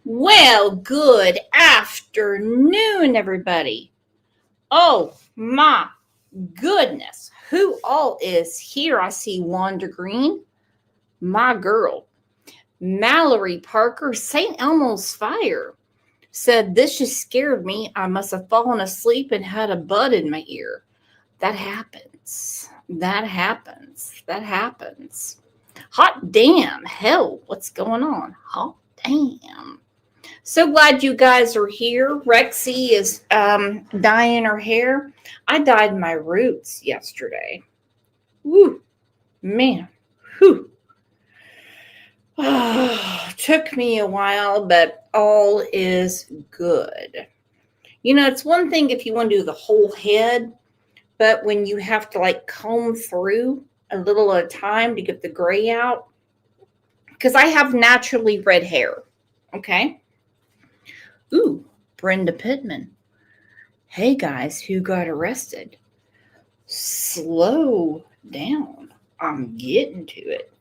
Well, good afternoon, everybody. Oh my goodness, who all is here? I see Wanda Green, my girl. Mallory Parker, St. Elmo's Fire said, "This just scared me. I must have fallen asleep and had a bud in my ear." That happens. That happens. That happens. Hot damn. Hell, what's going on? Hot damn. So glad you guys are here. Rexy is dyeing her hair. I dyed my roots yesterday. Woo, man. Whew. Took me a while, but all is good. You know, it's one thing if you want to do the whole head, but when you have to like comb through a little at a time to get the gray out, because I have naturally red hair, okay? Ooh, Brenda Pittman. Hey guys, who got arrested? Slow down. I'm getting to it.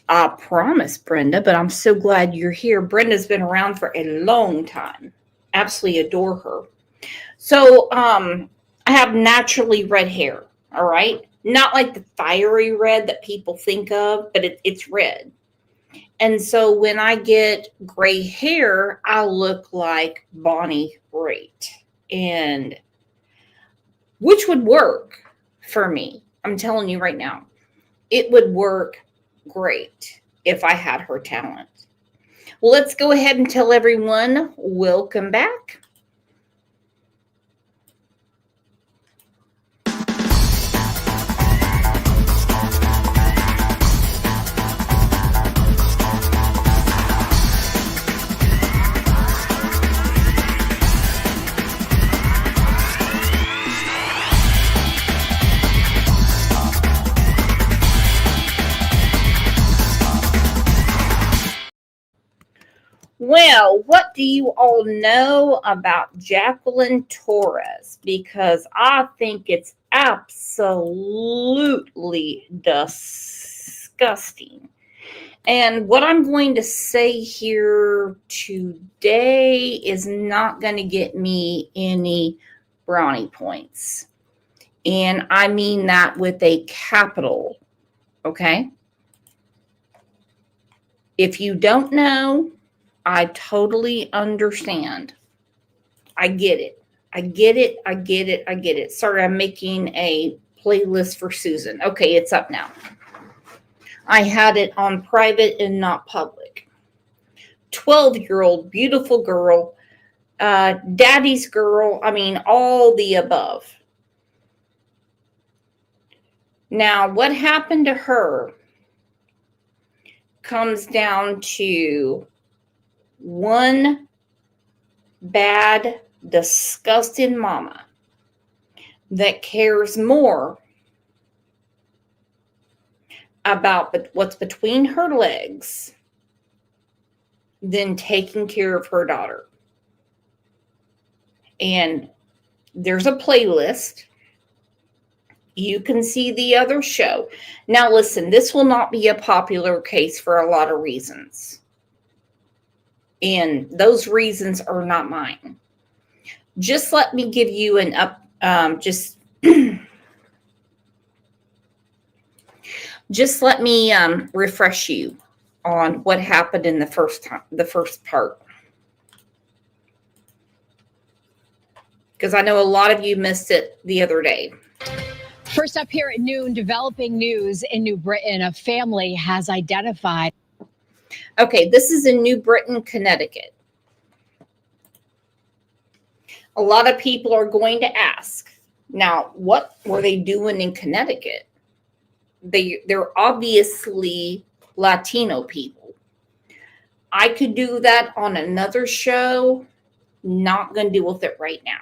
I promise, Brenda, but I'm so glad you're here. Brenda's been around for a long time. Absolutely adore her. So, I have naturally red hair, all right? Not like the fiery red that people think of, but it's red. And so when I get gray hair, I look like Bonnie Raitt, and which would work for me. I'm telling you right now, it would work great if I had her talent. Well, let's go ahead and tell everyone welcome back. Well, what do you all know about Jacqueline Torres? Because I think it's absolutely disgusting. And what I'm going to say here today is not going to get me any brownie points. And I mean that with a capital, okay? If you don't know, I totally understand. I get it. I get it. I get it. I get it. Sorry, I'm making a playlist for Susan. Okay, it's up now. I had it on private and not public. 12-year-old, beautiful girl, daddy's girl. I mean, all the above. Now, what happened to her comes down to one bad, disgusting mama that cares more about what's between her legs than taking care of her daughter. And there's a playlist. You can see the other show. Now, listen, this will not be a popular case for a lot of reasons. And those reasons are not mine. Just let me give you an just let me refresh you on what happened in the first part. Because I know a lot of you missed it the other day. First up here at noon, developing news in New Britain. A family has identified. Okay, this is in New Britain, Connecticut. A lot of people are going to ask, now, what were they doing in Connecticut? They're obviously Latino people. I could do that on another show. Not going to deal with it right now.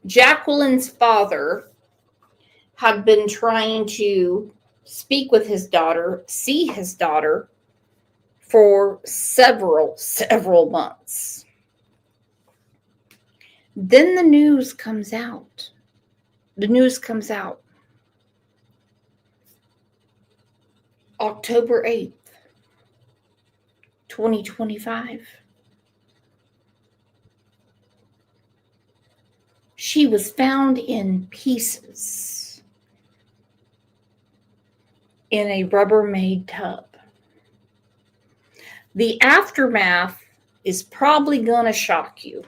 Jacqueline's father had been trying to speak with his daughter, see his daughter, for several months. Then the news comes out. October 8th, 2025. She was found in pieces in a Rubbermaid tub. The aftermath is probably going to shock you.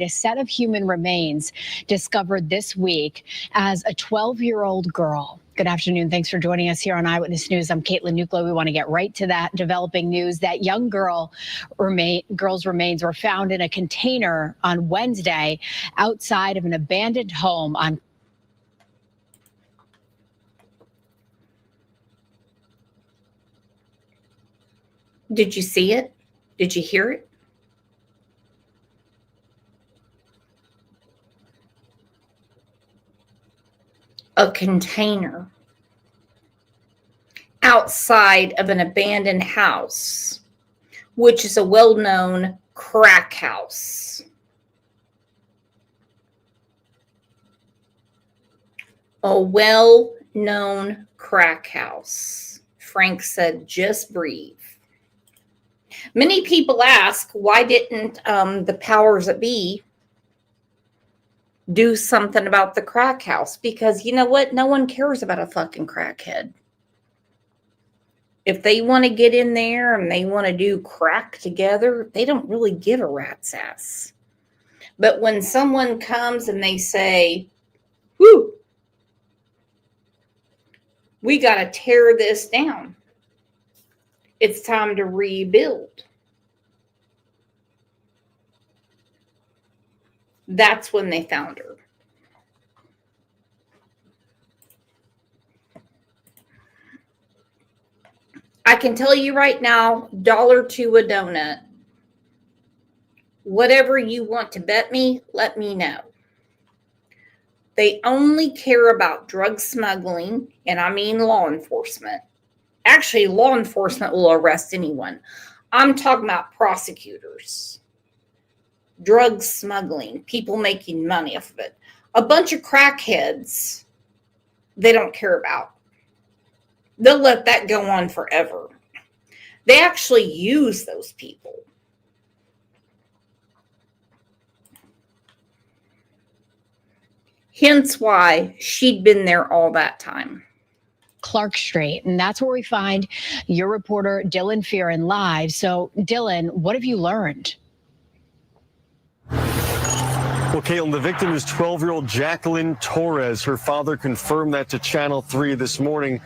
A set of human remains discovered this week as a 12-year-old girl. Good afternoon. Thanks for joining us here on Eyewitness News. I'm Caitlin Nuclo. We want to get right to that developing news. That young girl's remains were found in a container on Wednesday outside of an abandoned home on. Did you see it? Did you hear it? A container outside of an abandoned house, which is a well-known crack house. A well-known crack house. Frank said, just breathe. Many people ask, why didn't the powers that be do something about the crack house? Because you know what? No one cares about a fucking crackhead. If they want to get in there and they want to do crack together, they don't really give a rat's ass. But when someone comes and they say, whoo, we got to tear this down. It's time to rebuild. That's when they found her. I can tell you right now, $1 to a donut. Whatever you want to bet me, let me know. They only care about drug smuggling, and I mean law enforcement. Actually, law enforcement will arrest anyone. I'm talking about prosecutors. Drug smuggling, people making money off of it. A bunch of crackheads they don't care about. They'll let that go on forever. They actually use those people. Hence why she'd been there all that time. Clark Street, and that's where we find your reporter Dylan Fearon live. So Dylan, what have you learned? Well, Caitlin, the victim is 12-year-old Jacqueline Torres. Her father confirmed that to Channel 3 this morning.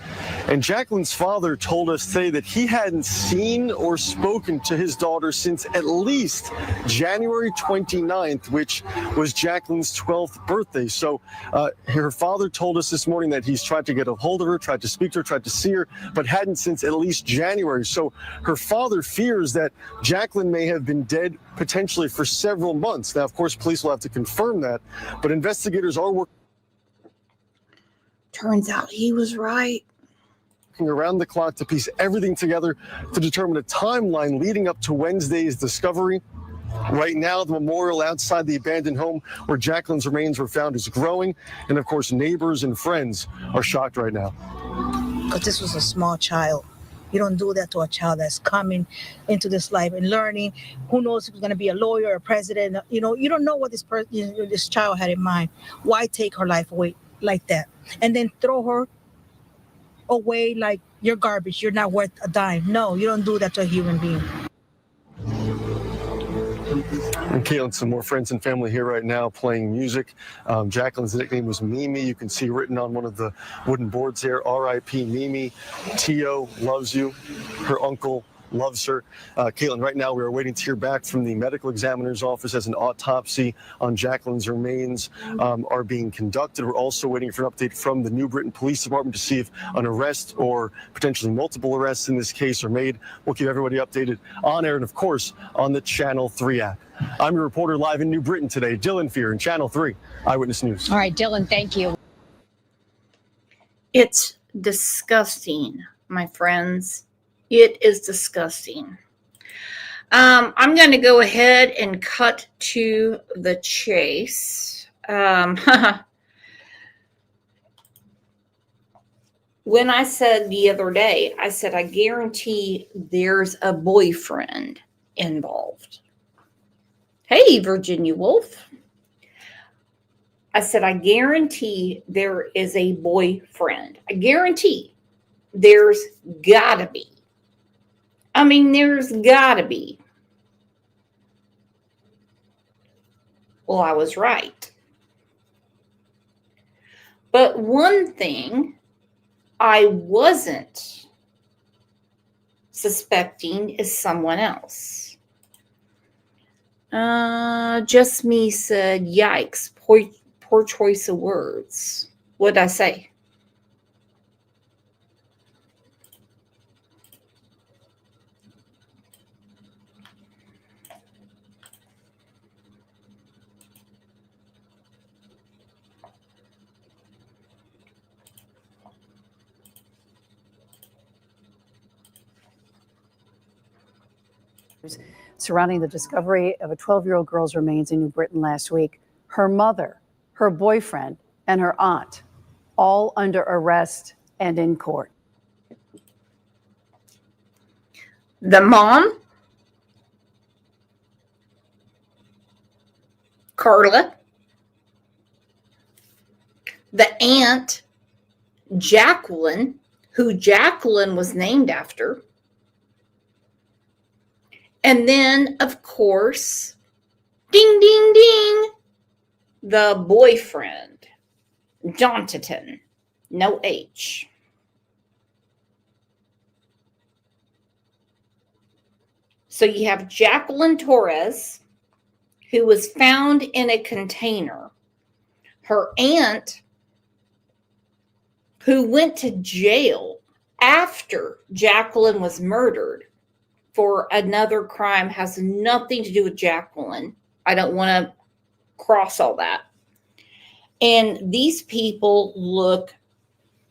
And Jacqueline's father told us today that he hadn't seen or spoken to his daughter since at least January 29th, which was Jacqueline's 12th birthday. So her father told us this morning that he's tried to get a hold of her, tried to speak to her, tried to see her, but hadn't since at least January. So her father fears that Jacqueline may have been dead potentially for several months. Now, of course, police will have to confirm that, but investigators are working. Turns out he was right. Around the clock to piece everything together to determine a timeline leading up to Wednesday's discovery. Right now, the memorial outside the abandoned home where Jacqueline's remains were found is growing, and of course, neighbors and friends are shocked right now. Because this was a small child. You don't do that to a child that's coming into this life and learning. Who knows if he's going to be a lawyer or a president? You know, you don't know what this child had in mind. Why take her life away like that? And then throw her away like you're garbage. You're not worth a dime. No, you don't do that to a human being. And Caitlin, some more friends and family here right now playing music. Jacqueline's nickname was Mimi. You can see written on one of the wooden boards there, R.I.P. Mimi. Tio loves you. Her uncle loves her. Caitlin, right now we are waiting to hear back from the medical examiner's office as an autopsy on Jacqueline's remains are being conducted. We're also waiting for an update from the New Britain Police Department to see if an arrest or potentially multiple arrests in this case are made. We'll keep everybody updated on air and, of course, on the Channel 3 app. I'm your reporter live in New Britain today, Dylan Fear in Channel 3 Eyewitness News. All right, Dylan, thank you. It's disgusting, my friends. It is disgusting. I'm going to go ahead and cut to the chase. When I said the other day, I said, I guarantee there's a boyfriend involved. Hey, Virginia Woolf. I said, I guarantee there is a boyfriend. I guarantee there's gotta be. I mean, there's gotta be. Well, I was right. But one thing I wasn't suspecting is someone else. Just me said, yikes, poor choice of words. What'd I say? Surrounding the discovery of a 12-year-old girl's remains in New Britain last week. Her mother, her boyfriend, and her aunt, all under arrest and in court. The mom, Carla, the aunt, Jacqueline, who Jacqueline was named after, and then, of course, ding, ding, ding, the boyfriend, Jonathan, no H. So you have Jacqueline Torres, who was found in a container. Her aunt, who went to jail after Jacqueline was murdered for another crime, has nothing to do with Jacqueline. I don't want to cross all that. And these people look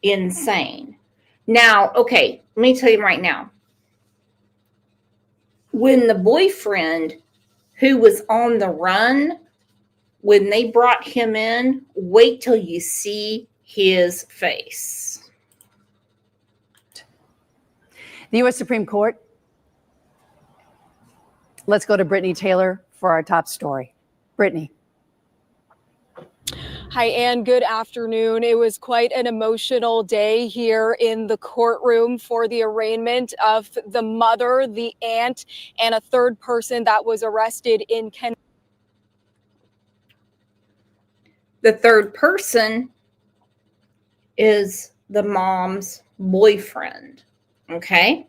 insane. Now, okay, let me tell you right now. When the boyfriend who was on the run, when they brought him in, wait till you see his face. The U.S. Supreme Court. Let's go to Brittany Taylor for our top story. Brittany. Hi, Ann. Good afternoon. It was quite an emotional day here in the courtroom for the arraignment of the mother, the aunt, and a third person that was arrested in Kentucky. The third person is the mom's boyfriend. Okay?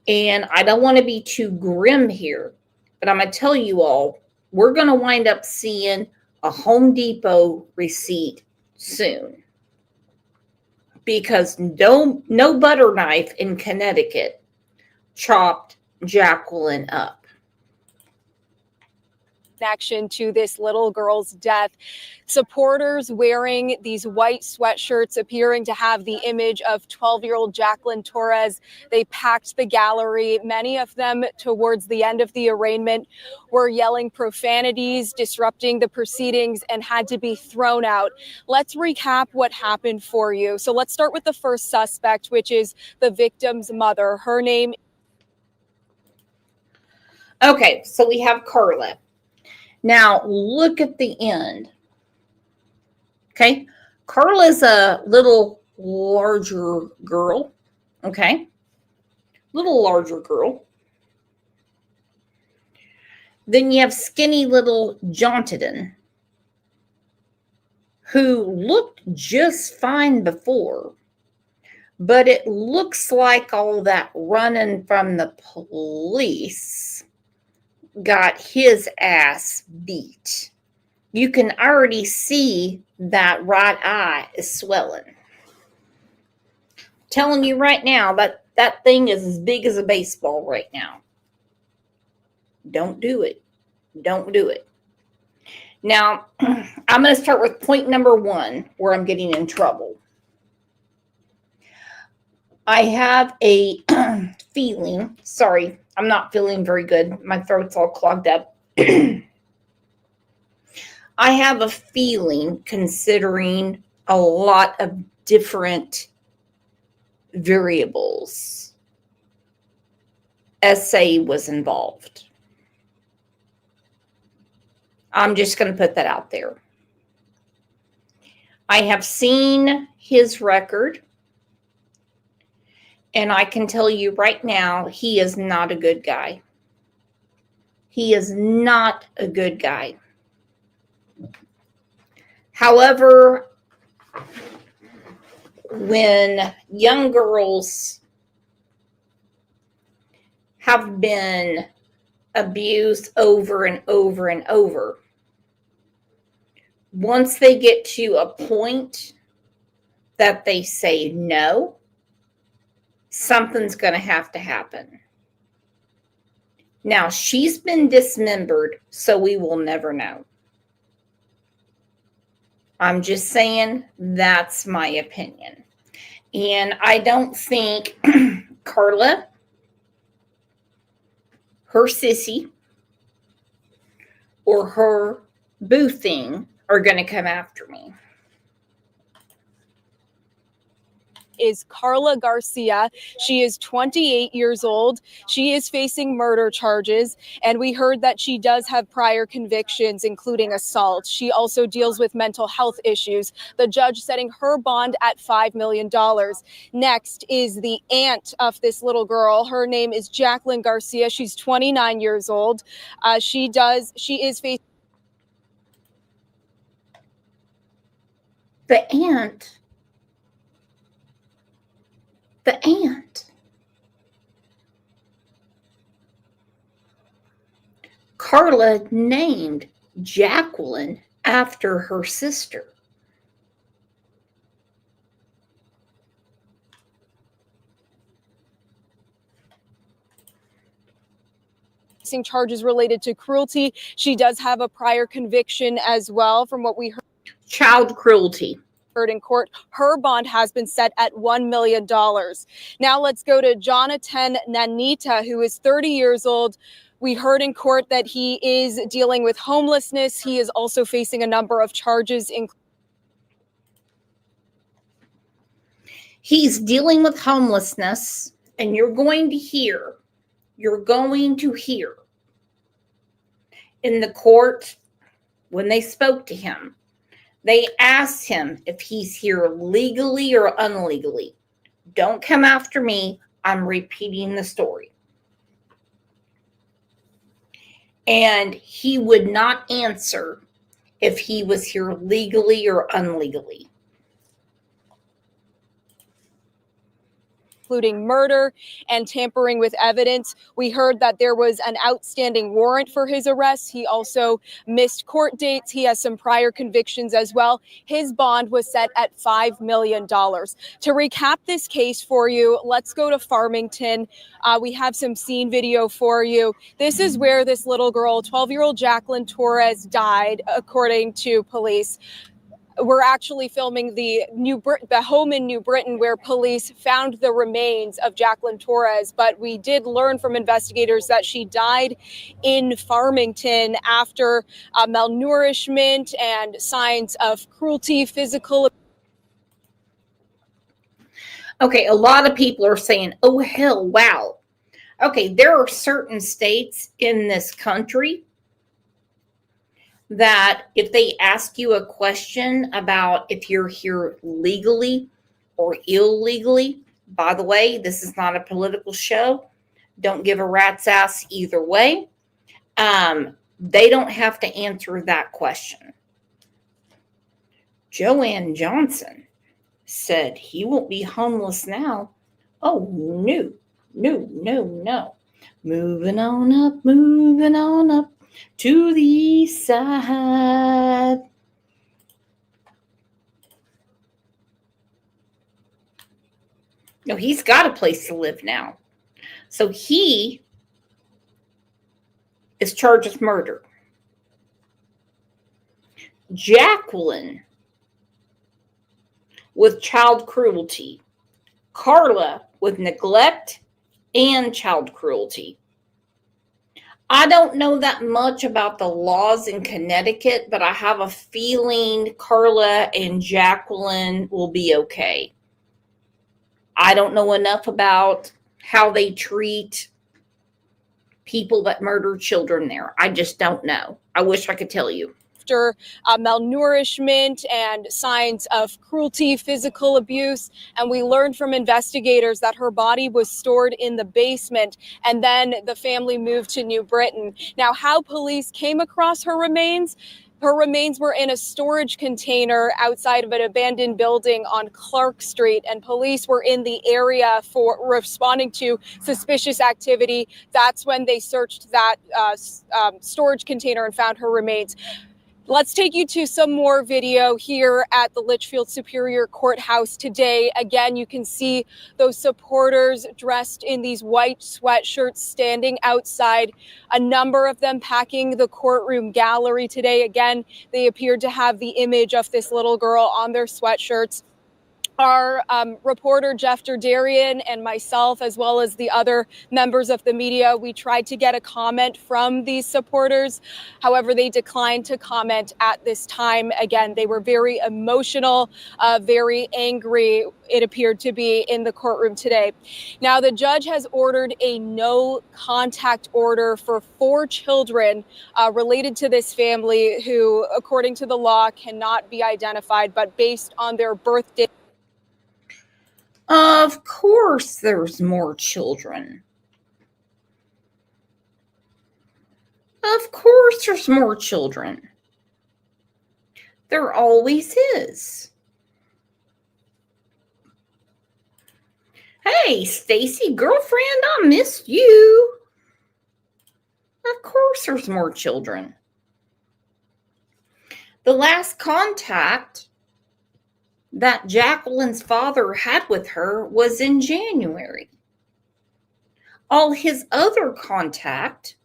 And I don't want to be too grim here, but I'm going to tell you all, we're going to wind up seeing a Home Depot receipt soon. Because no butter knife in Connecticut chopped Jacqueline up. Connection to this little girl's death. Supporters wearing these white sweatshirts appearing to have the image of 12-year-old Jacqueline Torres. They packed the gallery. Many of them towards the end of the arraignment were yelling profanities, disrupting the proceedings, and had to be thrown out. Let's recap what happened for you. So let's start with the first suspect, which is the victim's mother. Her name. Okay, so we have Carla. Now, look at the end. Okay, Carla's a little larger girl. Okay, little larger girl. Then you have skinny little Jontadin, who looked just fine before, but it looks like all that running from the police got his ass beat. You can already see that right eye is swelling. Telling you right now that thing is as big as a baseball right now. Don't do it. Don't do it. Now, I'm going to start with point number 1 where I'm getting in trouble. I have a feeling, sorry, I'm not feeling very good. My throat's all clogged up. I have a feeling, considering a lot of different variables, SA was involved. I'm just going to put that out there. I have seen his record, and I can tell you right now, he is not a good guy. He is not a good guy. However, when young girls have been abused over and over and over, once they get to a point that they say no, something's going to happen. Now, she's been dismembered, so we will never know. I'm just saying that's my opinion. And I don't think Carla, her sissy, or her boo thing are going to come after me. Is Carla Garcia. She is 28 years old. She is facing murder charges, and we heard that she does have prior convictions, including assault. She also deals with mental health issues. The judge setting her bond at $5 million. Next is the aunt of this little girl. Her name is Jacqueline Garcia. She's 29 years old. She is facing. The aunt. Carla named Jacqueline after her sister. Charges related to cruelty. She does have a prior conviction as well, from what we heard. Child cruelty. In court. Her bond has been set at $1 million. Now let's go to Jonathan Nanita, who is 30 years old. We heard in court that he is dealing with homelessness. He is also facing a number of charges. He's dealing with homelessness, and you're going to hear in the court when they spoke to him. They asked him if he's here legally or unlegally. Don't come after me. I'm repeating the story. And he would not answer. if he was here legally or unlegally. Including murder and tampering with evidence. We heard that there was an outstanding warrant for his arrest. He also missed court dates. He has some prior convictions as well. His bond was set at $5 million. To recap this case for you, let's go to Farmington. We have some scene video for you. This is where this little girl, 12-year-old Jacqueline Torres, died, according to police. We're actually filming the home in New Britain where police found the remains of Jacqueline Torres, but we did learn from investigators that she died in Farmington after malnourishment and signs of cruelty, physical. Okay, a lot of people are saying, oh, hell, wow. Okay, there are certain states in this country that if they ask you a question about if you're here legally or illegally, by the way, this is not a political show. Don't give a rat's ass either way. They don't have to answer that question. Joanne Johnson said he won't be homeless now. Oh, no, no, no, no. Moving on up to the east side. No, he's got a place to live now. So he is charged with murder. Jacqueline with child cruelty. Carla with neglect and child cruelty. I don't know that much about the laws in Connecticut, but I have a feeling Carla and Jacqueline will be okay. I don't know enough about how they treat people that murder children there. I just don't know. I wish I could tell you. After malnourishment and signs of cruelty, physical abuse. And we learned from investigators that her body was stored in the basement, and then the family moved to New Britain. Now, how police came across her remains were in a storage container outside of an abandoned building on Clark Street, and police were in the area for responding to suspicious activity. That's when they searched that storage container and found her remains. Let's take you to some more video here at the Litchfield Superior Courthouse today. Again, you can see those supporters dressed in these white sweatshirts standing outside, a number of them packing the courtroom gallery today. Again, they appeared to have the image of this little girl on their sweatshirts. Our reporter, Jeff Derderian, and myself, as well as the other members of the media, we tried to get a comment from these supporters. However, they declined to comment at this time. Again, they were very emotional, very angry, it appeared to be, in the courtroom today. Now, the judge has ordered a no contact order for 4 children related to this family who, according to the law, cannot be identified, but based on their birth date. Of course, there's more children. Of course, there's more children. There always is. Hey, Stacy, girlfriend, I missed you. Of course, there's more children. The last contact that Jacqueline's father had with her was in January. All his other contact,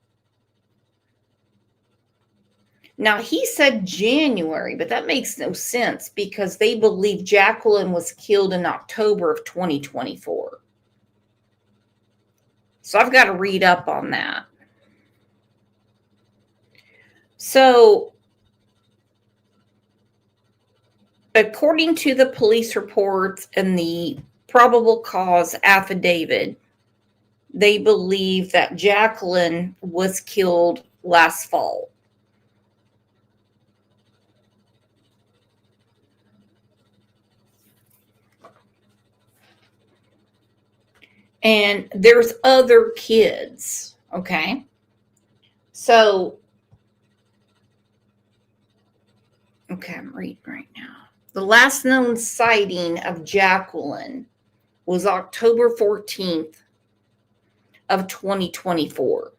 now he said January, but that makes no sense because they believe Jacqueline was killed in October of 2024. So I've got to read up on that. So, according to the police reports and the probable cause affidavit, they believe that Jacqueline was killed last fall. And there's other kids, okay? So Okay, I'm reading right now. The last known sighting of Jacqueline was October 14th of 2024.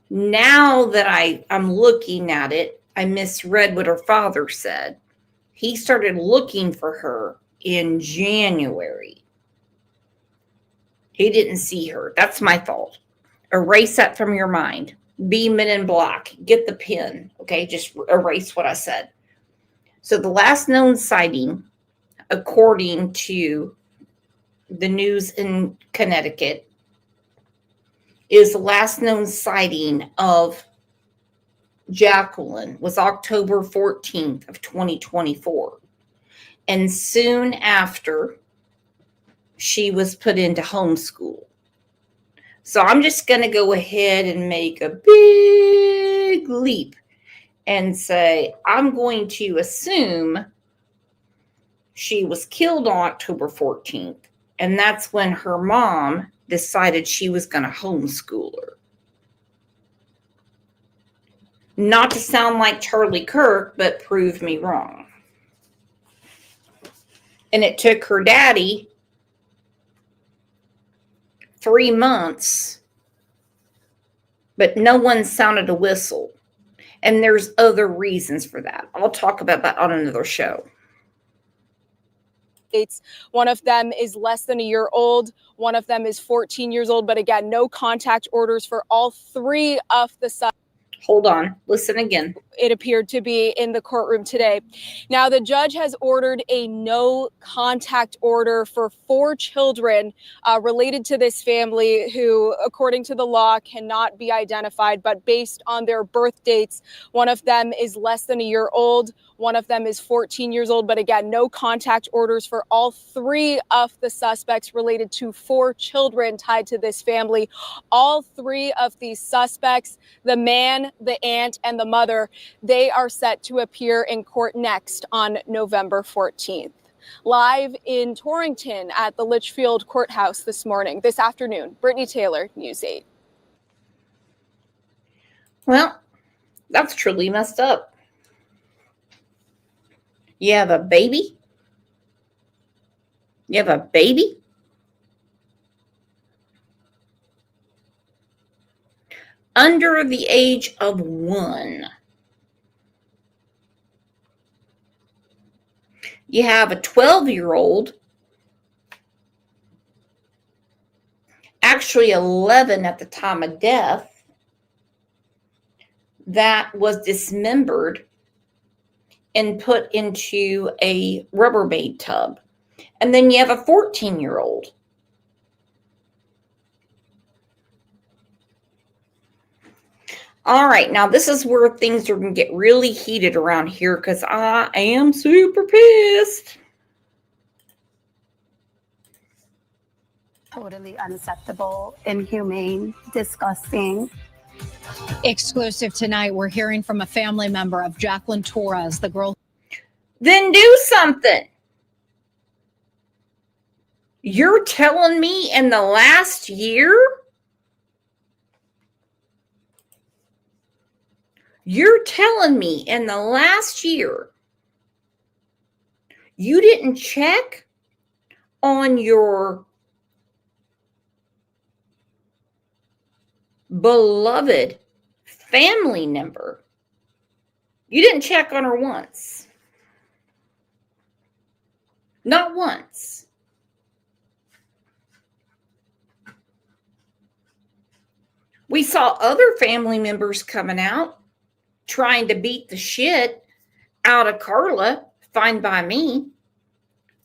Now that I'm looking at it, I misread what her father said. He started looking for her in January. He didn't see her. That's my fault. Erase that from your mind. Be Men in Black. Get the pen. Okay, just erase what I said. So the last known sighting, according to the news in Connecticut, is the last known sighting of Jacqueline was October 14th of 2024. And soon after, she was put into homeschool. So I'm just going to go ahead and make a big leap and say, I'm going to assume she was killed on October 14th. And that's when her mom decided she was going to homeschool her. Not to sound like Charlie Kirk, but prove me wrong. And it took her daddy 3 months, but no one sounded a whistle. And there's other reasons for that. I'll talk about that on another show. One of them is less than a year old. One of them is 14 years old. But again, no contact orders for all three of the suspects. Hold on. Listen again. It appeared to be in the courtroom today. Now, the judge has ordered a no contact order for 4 children related to this family who, according to the law, cannot be identified. But based on their birth dates, one of them is less than a year old. One of them is 14 years old. But again, no contact orders for all 3 of the suspects related to 4 children tied to this family. All 3 of these suspects, the man, the aunt, and the mother, they are set to appear in court next on November 14th. Live in Torrington at the Litchfield Courthouse this afternoon, Brittany Taylor, News 8. Well, that's truly messed up. You have a baby? You have a baby? Under the age of 1. You have a 12-year-old, actually 11 at the time of death, that was dismembered and put into a Rubbermaid tub. And then you have a 14-year-old. All right, now this is where things are going to get really heated around here because I am super pissed. Totally unacceptable, inhumane, disgusting. Exclusive tonight, we're hearing from a family member of Jacqueline Torres, the girl. Then do something. You're telling me in the last year? You're telling me in the last year you didn't check on your beloved family member. You didn't check on her once. Not once. We saw other family members coming out trying to beat the shit out of Carla, fine by me.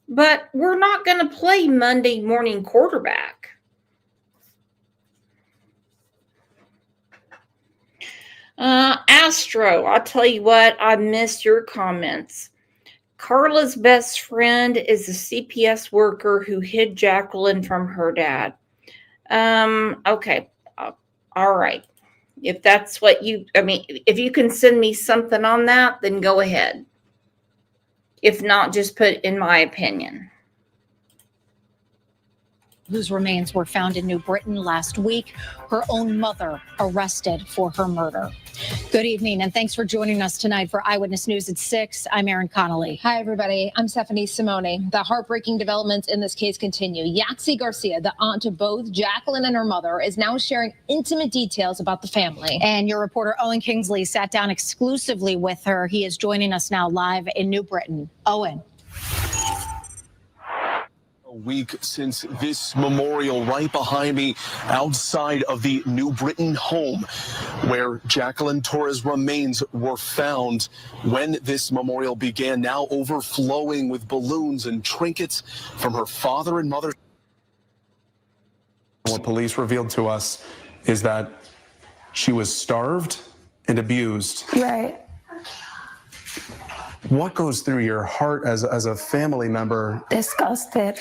But we're not going to play Monday morning quarterback. Astro, I'll tell you what, I missed your comments. Carla's best friend is a CPS worker who hid Jacqueline from her dad. Okay. All right. If that's what if you can send me something on that, then go ahead. If not, just put in my opinion. whose remains were found in New Britain last week, her own mother arrested for her murder. Good evening, and thanks for joining us tonight for Eyewitness News at 6. I'm Erin Connolly. Hi, everybody. I'm Stephanie Simone. The heartbreaking developments in this case continue. Yaxie Garcia, the aunt to both Jacqueline and her mother, is now sharing intimate details about the family. And your reporter Owen Kingsley sat down exclusively with her. He is joining us now live in New Britain. Owen. A week since this memorial right behind me outside of the New Britain home where Jacqueline Torres' remains were found when this memorial began, now overflowing with balloons and trinkets from her father and mother. What police revealed to us is that she was starved and abused. Right. What goes through your heart as a family member? Disgusted.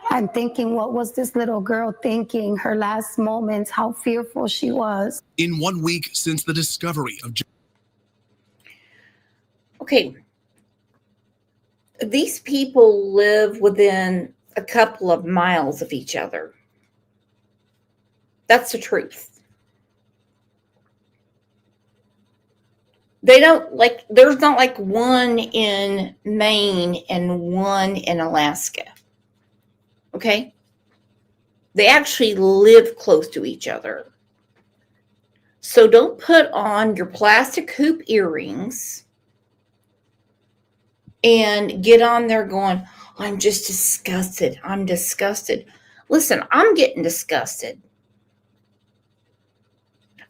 I'm thinking, what was this little girl thinking? Her last moments, how fearful she was. In 1 week since the discovery of Okay. These people live within a couple of miles of each other. That's the truth. They don't like, there's not like one in Maine and one in Alaska. Okay? They actually live close to each other. So don't put on your plastic hoop earrings and get on there going, I'm just disgusted. I'm disgusted. Listen, I'm getting disgusted.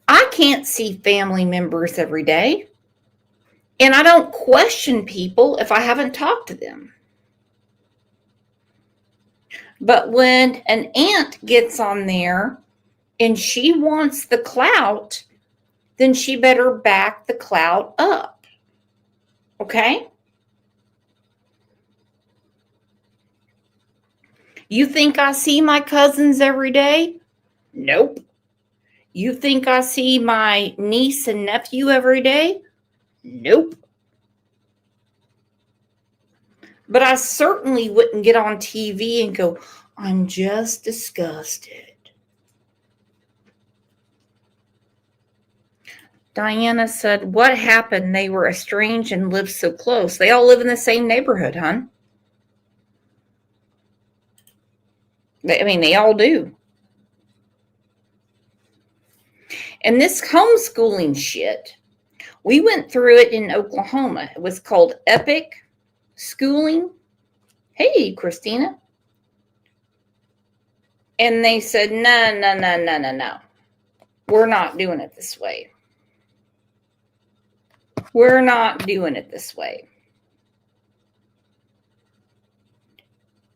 I can't see family members every day. And I don't question people if I haven't talked to them. But when an aunt gets on there and she wants the clout, then she better back the clout up. Okay? You think I see my cousins every day? Nope. You think I see my niece and nephew every day? Nope. But I certainly wouldn't get on TV and go, I'm just disgusted. Diana said, what happened? They were estranged and lived so close. They all live in the same neighborhood, hon. They all do. And this homeschooling shit, we went through it in Oklahoma. It was called Epic Schooling. Hey, Christina. And they said, no. We're not doing it this way. We're not doing it this way.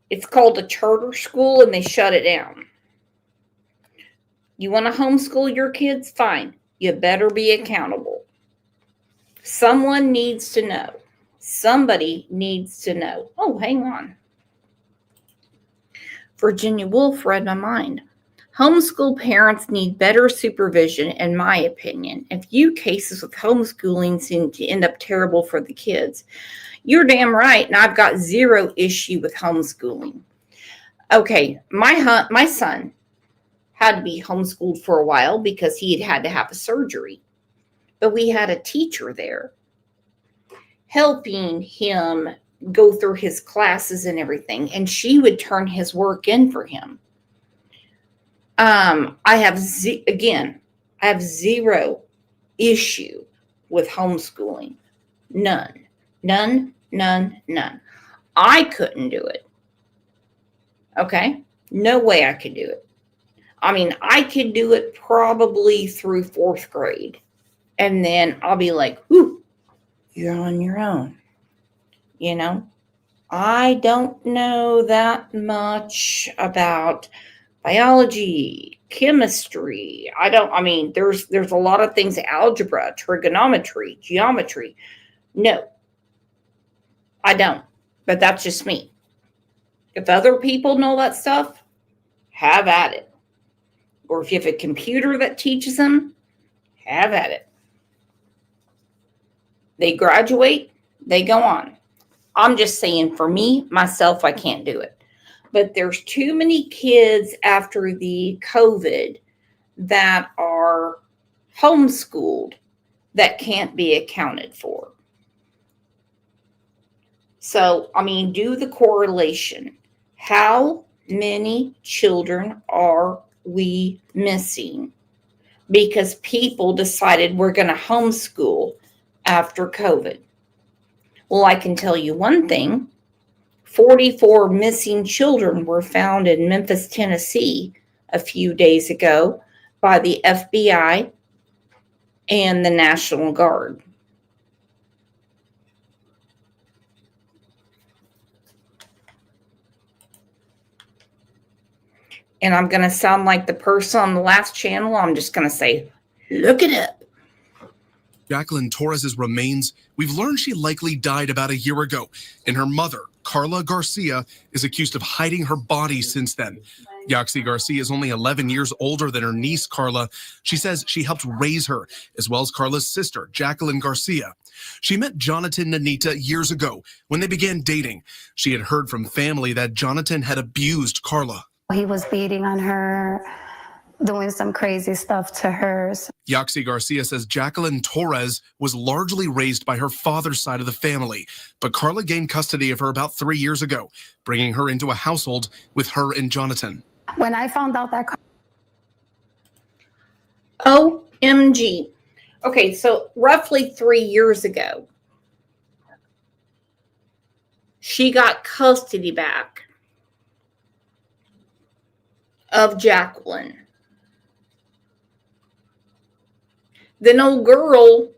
It's called a charter school, and they shut it down. You want to homeschool your kids? Fine. You better be accountable. Someone needs to know. Somebody needs to know. Oh, hang on. Virginia Woolf read my mind. Homeschool parents need better supervision, in my opinion. A few cases with homeschooling seem to end up terrible for the kids. You're damn right, and I've got zero issue with homeschooling. Okay, my son had to be homeschooled for a while because he had to have a surgery. But we had a teacher there helping him go through his classes and everything, and she would turn his work in for him. I have zero issue with homeschooling. None. I couldn't do it. Okay? No way I could do it. I mean, I could do it probably through 4th grade. And then I'll be like, whoo, you're on your own. You know? I don't know that much about biology, chemistry. There's a lot of things, algebra, trigonometry, geometry. No, I don't. But that's just me. If other people know that stuff, have at it. Or if you have a computer that teaches them, have at it. They graduate, they go on. I'm just saying, for me, myself, I can't do it. but there's too many kids after the COVID that are homeschooled that can't be accounted for. So, I mean, do the correlation. How many children are we missing because people decided we're going to homeschool after COVID? Well, I can tell you one thing. 44 missing children were found in Memphis, Tennessee a few days ago by the FBI and the National Guard. And I'm going to sound like the person on the last channel. I'm just going to say, look it up. Jacqueline Torres's remains, we've learned she likely died about a year ago, and her mother, Carla Garcia, is accused of hiding her body since then. Yaxi Garcia is only 11 years older than her niece, Carla. She says she helped raise her, as well as Carla's sister, Jacqueline Garcia. She met Jonathan Nanita years ago when they began dating. She had heard from family that Jonathan had abused Carla. He was beating on her, doing some crazy stuff to her. Yaxi Garcia says Jacqueline Torres was largely raised by her father's side of the family, but Carla gained custody of her about 3 years ago, bringing her into a household with her and Jonathan. When I found out that OMG. Okay, so roughly 3 years ago, she got custody back of Jacqueline. Then old girl,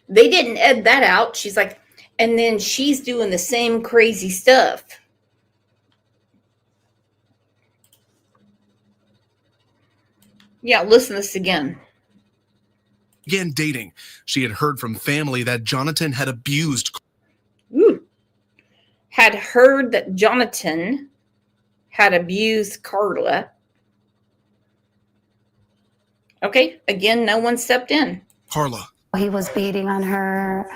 they didn't ed that out. She's like, and then she's doing the same crazy stuff. Yeah, listen to this again. Began dating. She had heard from family that Jonathan had abused. Had heard that Jonathan had abused Carla. Okay, again, no one stepped in. Carla. he was beating on her,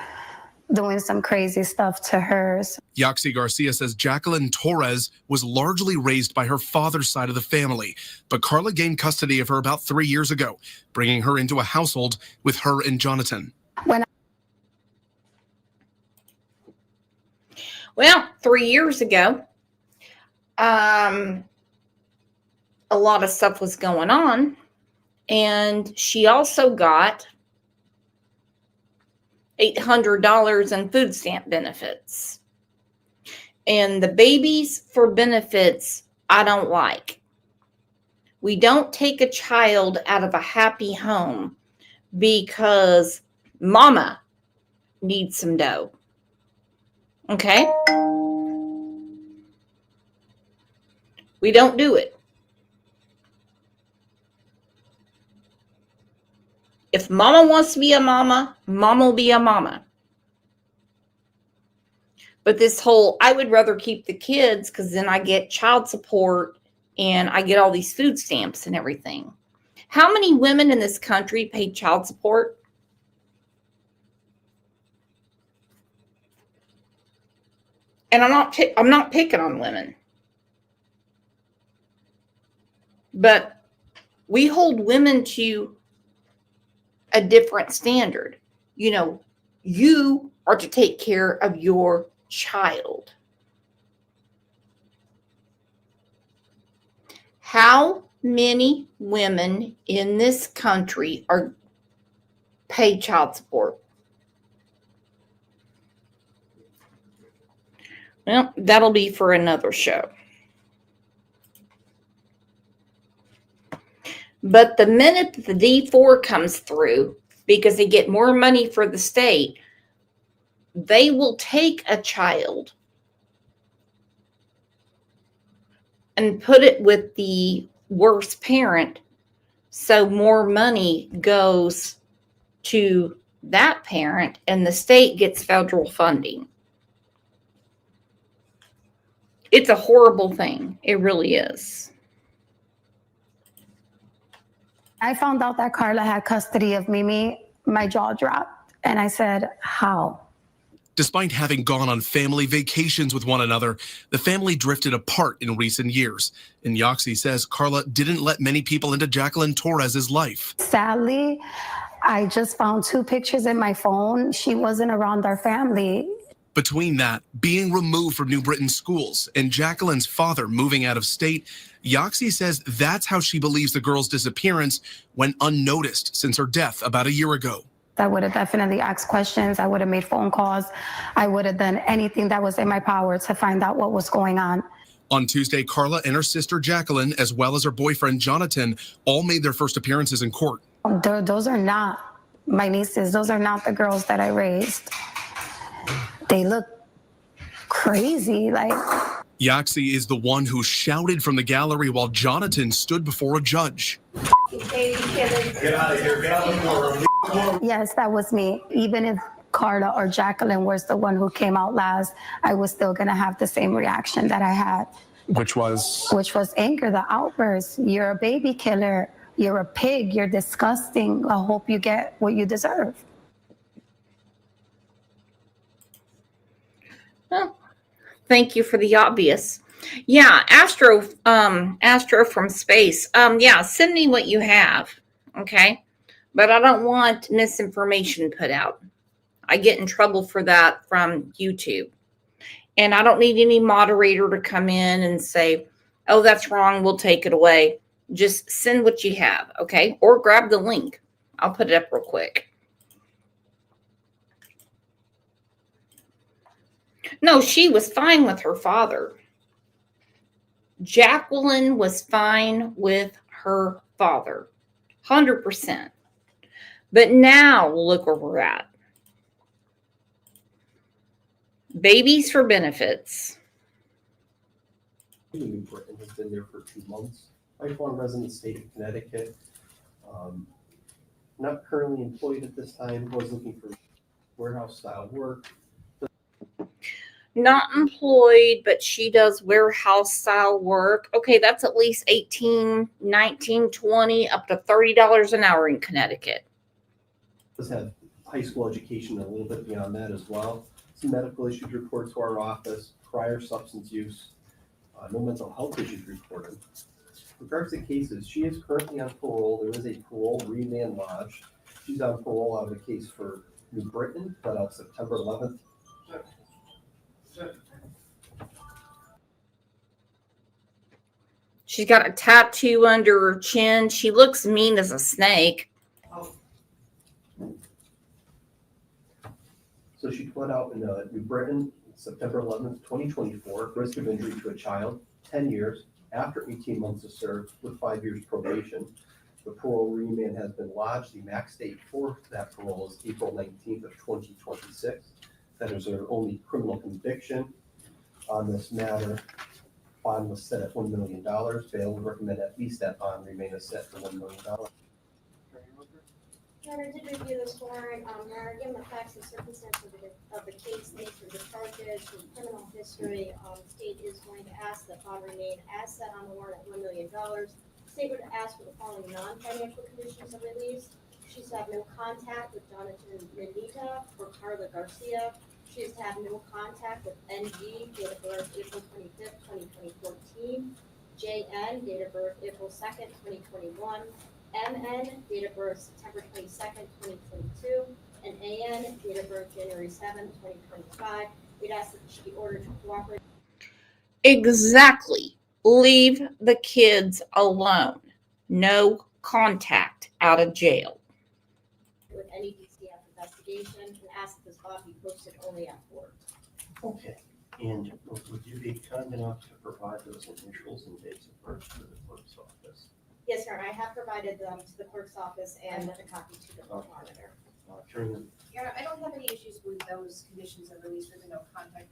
doing some crazy stuff to her. Yaxi Garcia says Jacqueline Torres was largely raised by her father's side of the family, but Carla gained custody of her about 3 years ago, bringing her into a household with her and Jonathan. Well, 3 years ago, a lot of stuff was going on, and she also got $800 in food stamp benefits. And the babies for benefits, I don't like. We don't take a child out of a happy home because mama needs some dough. Okay? We don't do it. If mama wants to be a mama, mama will be a mama. But this whole, I would rather keep the kids because then I get child support and I get all these food stamps and everything. How many women in this country pay child support? And I'm not picking on women. But we hold women to a different standard. You know, you are to take care of your child. How many women in this country are paid child support? Well, that'll be for another show. But the minute that the D4 comes through, because they get more money for the state, they will take a child and put it with the worst parent, so more money goes to that parent and the state gets federal funding. It's a horrible thing. It really is. I found out that Carla had custody of Mimi, my jaw dropped. And I said, how? Despite having gone on family vacations with one another, the family drifted apart in recent years. And Yaxie says Carla didn't let many people into Jacqueline Torres's life. Sadly, I just found 2 pictures in my phone. She wasn't around our family. Between that, being removed from New Britain schools, and Jacqueline's father moving out of state, Yaxie says that's how she believes the girl's disappearance went unnoticed since her death about a year ago. I would have definitely asked questions. I would have made phone calls. I would have done anything that was in my power to find out what was going on. On Tuesday, Carla and her sister Jacqueline, as well as her boyfriend Jonathan, all made their first appearances in court. Those are not my nieces. Those are not the girls that I raised. They look crazy. Like, Yaxie is the one who shouted from the gallery while Jonathan stood before a judge. Get out of here. Get out of the courtroom. yes, that was me. Even if Carla or Jacqueline was the one who came out last, I was still going to have the same reaction that I had. Which was anger, the outburst. You're a baby killer. You're a pig. You're disgusting. I hope you get what you deserve. Well, thank you for the obvious. Yeah, Astro from space. Yeah, send me what you have. Okay. But I don't want misinformation put out. I get in trouble for that from YouTube. And I don't need any moderator to come in and say, oh, that's wrong, we'll take it away. Just send what you have, okay? Or grab the link. I'll put it up real quick. No, she was fine with her father. Jacqueline was fine with her father. 100%. But now, look where we're at. Babies for benefits. New Britain has been there for 2 months. Lifelong resident, state of Connecticut. Not currently employed at this time. Was looking for warehouse style work. Not employed, but she does warehouse style work. Okay, that's at least 18, 19, 20, up to $30 an hour in Connecticut. Does have high school education and a little bit beyond that as well. Some medical issues reported to our office, prior substance use, no mental health issues reported. In regards to cases, she is currently on parole. There is a parole remand lodged. She's on parole out of the case for New Britain, but out September 11th. She's got a tattoo under her chin. She looks mean as a snake. So she pled out in New Britain, September 11th, 2024, risk of injury to a child, 10 years, after 18 months of serve with 5 years probation. The parole remand has been lodged. The max date for that parole is April 19th of 2026. That is her only criminal conviction on this matter. Bond was set at $1 million. Bail would recommend at least that bond remain as set for $1 million. I did review this warrant. Given the facts and circumstances of the case, nature of the charges, the criminal history, the state is going to ask that bond remain as set on the warrant at $1 million. The state would ask for the following non-financial conditions of release. She's to have no contact with Jonathan Menita or Carla Garcia. She is to have no contact with NG, date of birth April 25th, 2014. JN, date of birth April 2nd, 2021. MN, date of birth September 22nd, 2022, and AN, date of birth January 7th, 2025. We'd ask that she be ordered to cooperate. Exactly. Leave the kids alone. No contact out of jail. With any DCF investigation, and ask that this bond be posted only at court. Okay. And would you be kind enough to provide those initials and dates of birth to the clerk's office? Yes, sir. I have provided them to the clerk's office and a copy to the court monitor. Yeah, I don't have any issues with those conditions of release for the no contact.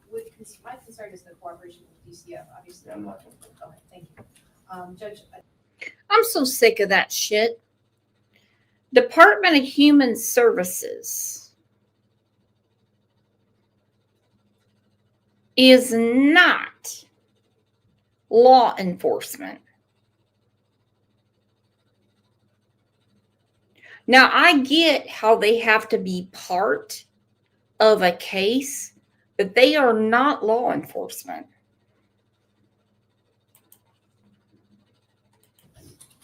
My concern is the cooperation with DCF, obviously. I'm not. Okay, thank you. Judge. I'm so sick of that shit. Department of Human Services is not law enforcement. Now, I get how they have to be part of a case but they are not law enforcement.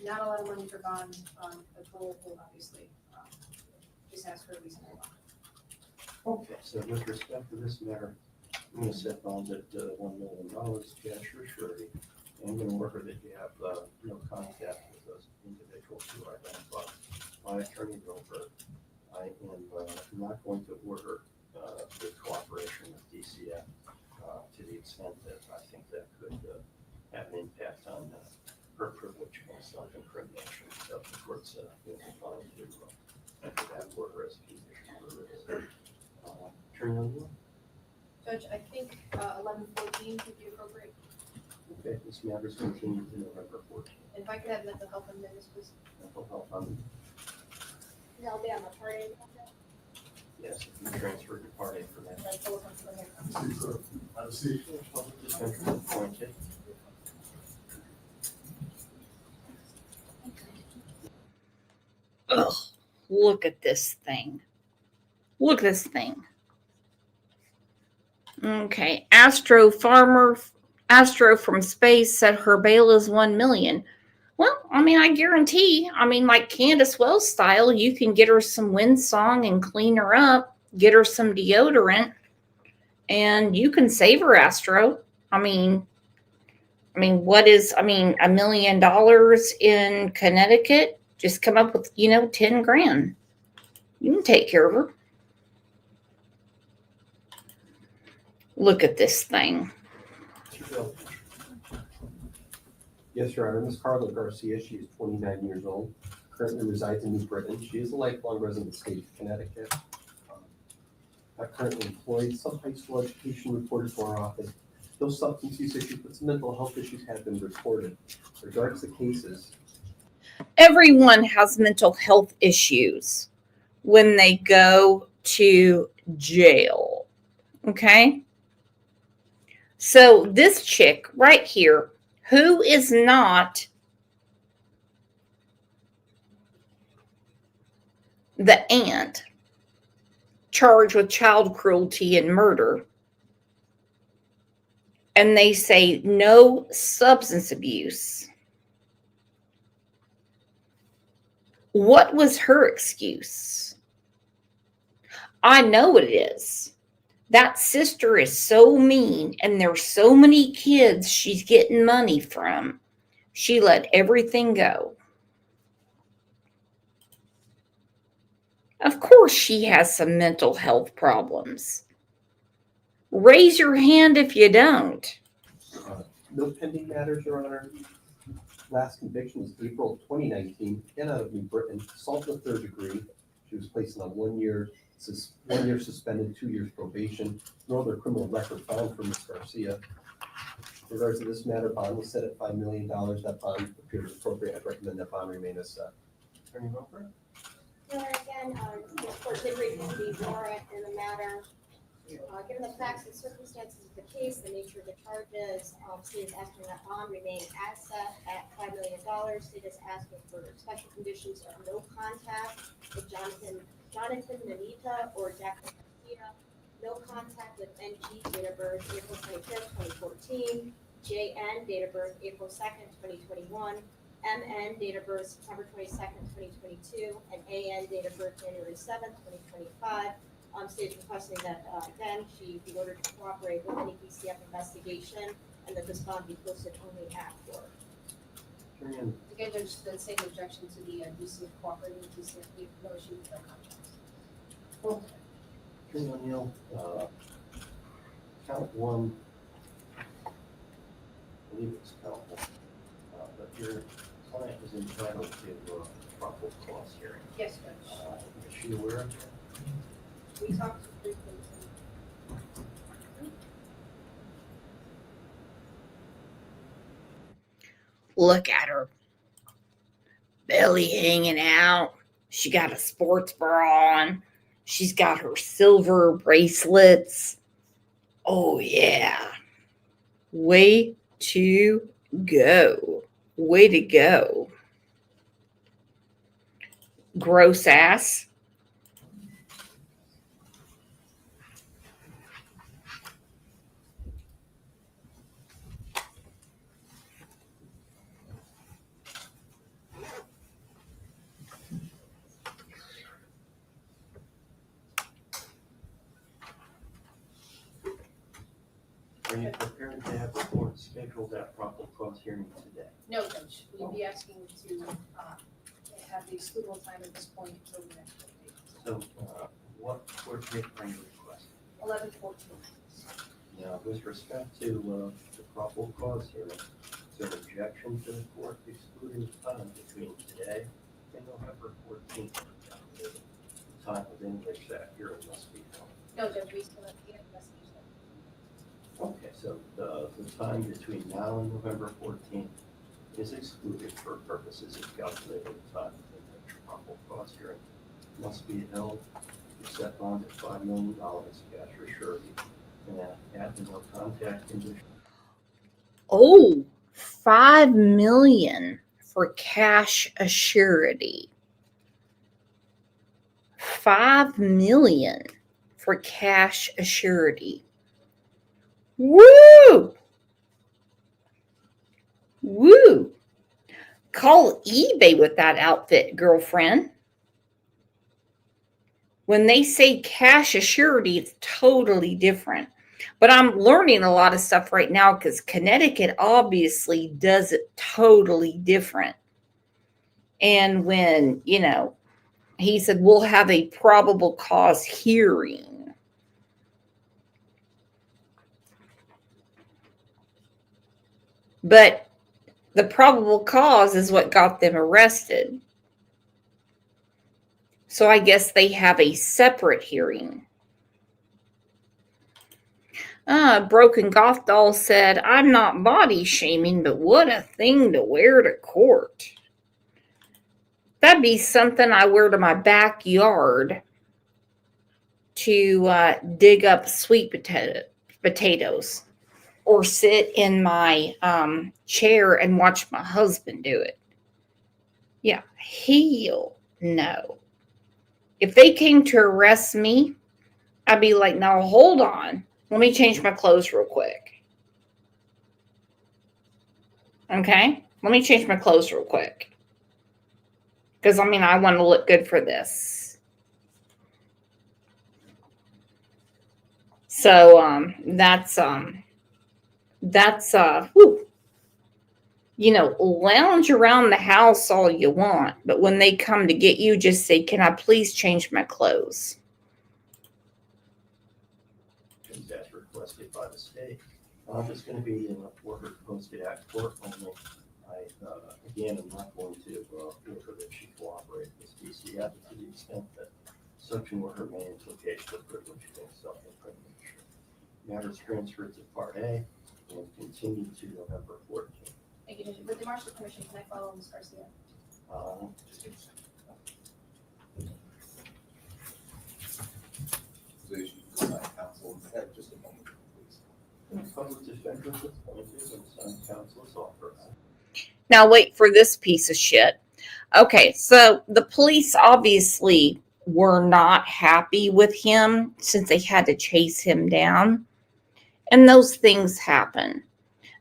Not a lot of money for bond on a total hold, obviously. Just ask for a reasonable bond. Okay, so with respect to this matter, I'm gonna set bonds at $1 million cash or surety. I'm gonna order that you have no contact with those individuals who are identified by Attorney Roper. I am not going to order the cooperation with DCF to the extent that I think that could have an impact on her privilege and self-incrimination. So the court's inclined to enter that order as a condition for release. Attorney O'Neill? Judge, I think 11/14 would be appropriate. Okay, this matter is continued to November 14th. And if I could have mental health on minutes, please. Mental health on, They'll be on the party. yes, if you transfer your party for that. That's all I'm for here. Have a seat. Dispenser appointed. Ugh, look at this thing. Look at this thing. Okay, Astro from space said her bail is 1 million. Well, I mean, I guarantee, like Candace Wells style, you can get her some Windsong and clean her up, get her some deodorant, and you can save her, Astro. What is, $1 million in Connecticut? Just come up with, 10 grand. You can take care of her. Look at this thing. Yes, Your Honor. Ms. Carla Garcia, she is 29 years old, currently resides in New Britain. She is a lifelong resident of the state of Connecticut. Not currently employed, some high school education reported to our office. No substance use issues, but some mental health issues have been reported. In regards to cases, Everyone has mental health issues when they go to jail. Okay? So this chick right here, who is not the aunt charged with child cruelty and murder, and they say no substance abuse. What was her excuse? I know what it is. That sister is so mean, and there's so many kids she's getting money from. She let everything go. Of course, she has some mental health problems. Raise your hand if you don't. no pending matters, Your Honor. Last conviction was April 2019, again out of New Britain, assault in the third degree. She was placed on 1 year, 1 year suspended, 2 years probation. No other criminal record found for Ms. Garcia. In regards to this matter, bond was set at $5 million. That bond appears appropriate. I recommend that bond remain as set. Attorney Roper? Your Honor, again, the court did review the warrant in the matter. Given the facts and circumstances of the case, the nature of the charges, state is asking that bond remain as set at $5 million. State is asking for special conditions of no contact with Jonathan Nanita or Jacqueline Garcia, no contact with NG, date of birth April 25th, 2014, JN, date of birth April 2nd, 2021, MN, date of birth September 22nd, 2022, and AN, date of birth January 7th, 2025. State is requesting that, again, she be ordered to cooperate with any DCF investigation and that this bond be posted only after. Attorney Again, Judge, the same objection to the DCF cooperating with DCF, we have no issue with their contracts. Attorney O'Neill, count one, I believe it's count one, but your client is entitled to a proper cause hearing. Yes, Judge. Is she aware of that? We talked briefly. Look at her. Belly hanging out. She got a sports bra on. She's got her silver bracelets. Oh, yeah. Way to go. Way to go. Gross ass. schedule that probable cause hearing today? No, Judge, we'd be asking to have the excludable time at this point until the next court date. So what court date are you requesting? 11/14. Now, with respect to the probable cause hearing, is there an objection to the court excluding time between today and November 14th? The time within which that hearing must be held. No, Judge, we still have the investigation. Okay, so the time between now and November 14th is excluded for purposes of calculating the time within which probable cause hearing must be held. You set bond at $5 million, cash or surety, and add the no contact condition. Oh, $5 million for cash assurity. $5 million for cash assurity. Woo! Woo! Call eBay with that outfit, girlfriend. When they say cash assurity, it's totally different. But I'm learning a lot of stuff right now because Connecticut obviously does it totally different. And when, he said, we'll have a probable cause hearing. But the probable cause is what got them arrested. So I guess they have a separate hearing. Broken Goth Doll said, I'm not body shaming, but what a thing to wear to court. That'd be something I wear to my backyard to dig up sweet potatoes or sit in my chair and watch my husband do it. Yeah, he'll know. If they came to arrest me, I'd be like, now hold on. Let me change my clothes real quick. Okay? Let me change my clothes real quick. Because, I want to look good for this. So, that's whew. Lounge around the house all you want. But when they come to get you, just say, can I please change my clothes? That's requested by the state. It's going to be in a order posted at court only. Again, I'm not going to order that she cooperate with DCF to the extent that such an order may implicate the privilege against self-incrimination. Matters transferred to Part A and continue to November 14th. Thank you, Judge. With the Marshall Commission, can I follow Ms. Garcia? Just give just a moment, please. Public defender is appointed and assigned counsel's office. Now wait for this piece of shit. Okay, so the police obviously were not happy with him since they had to chase him down. And those things happen.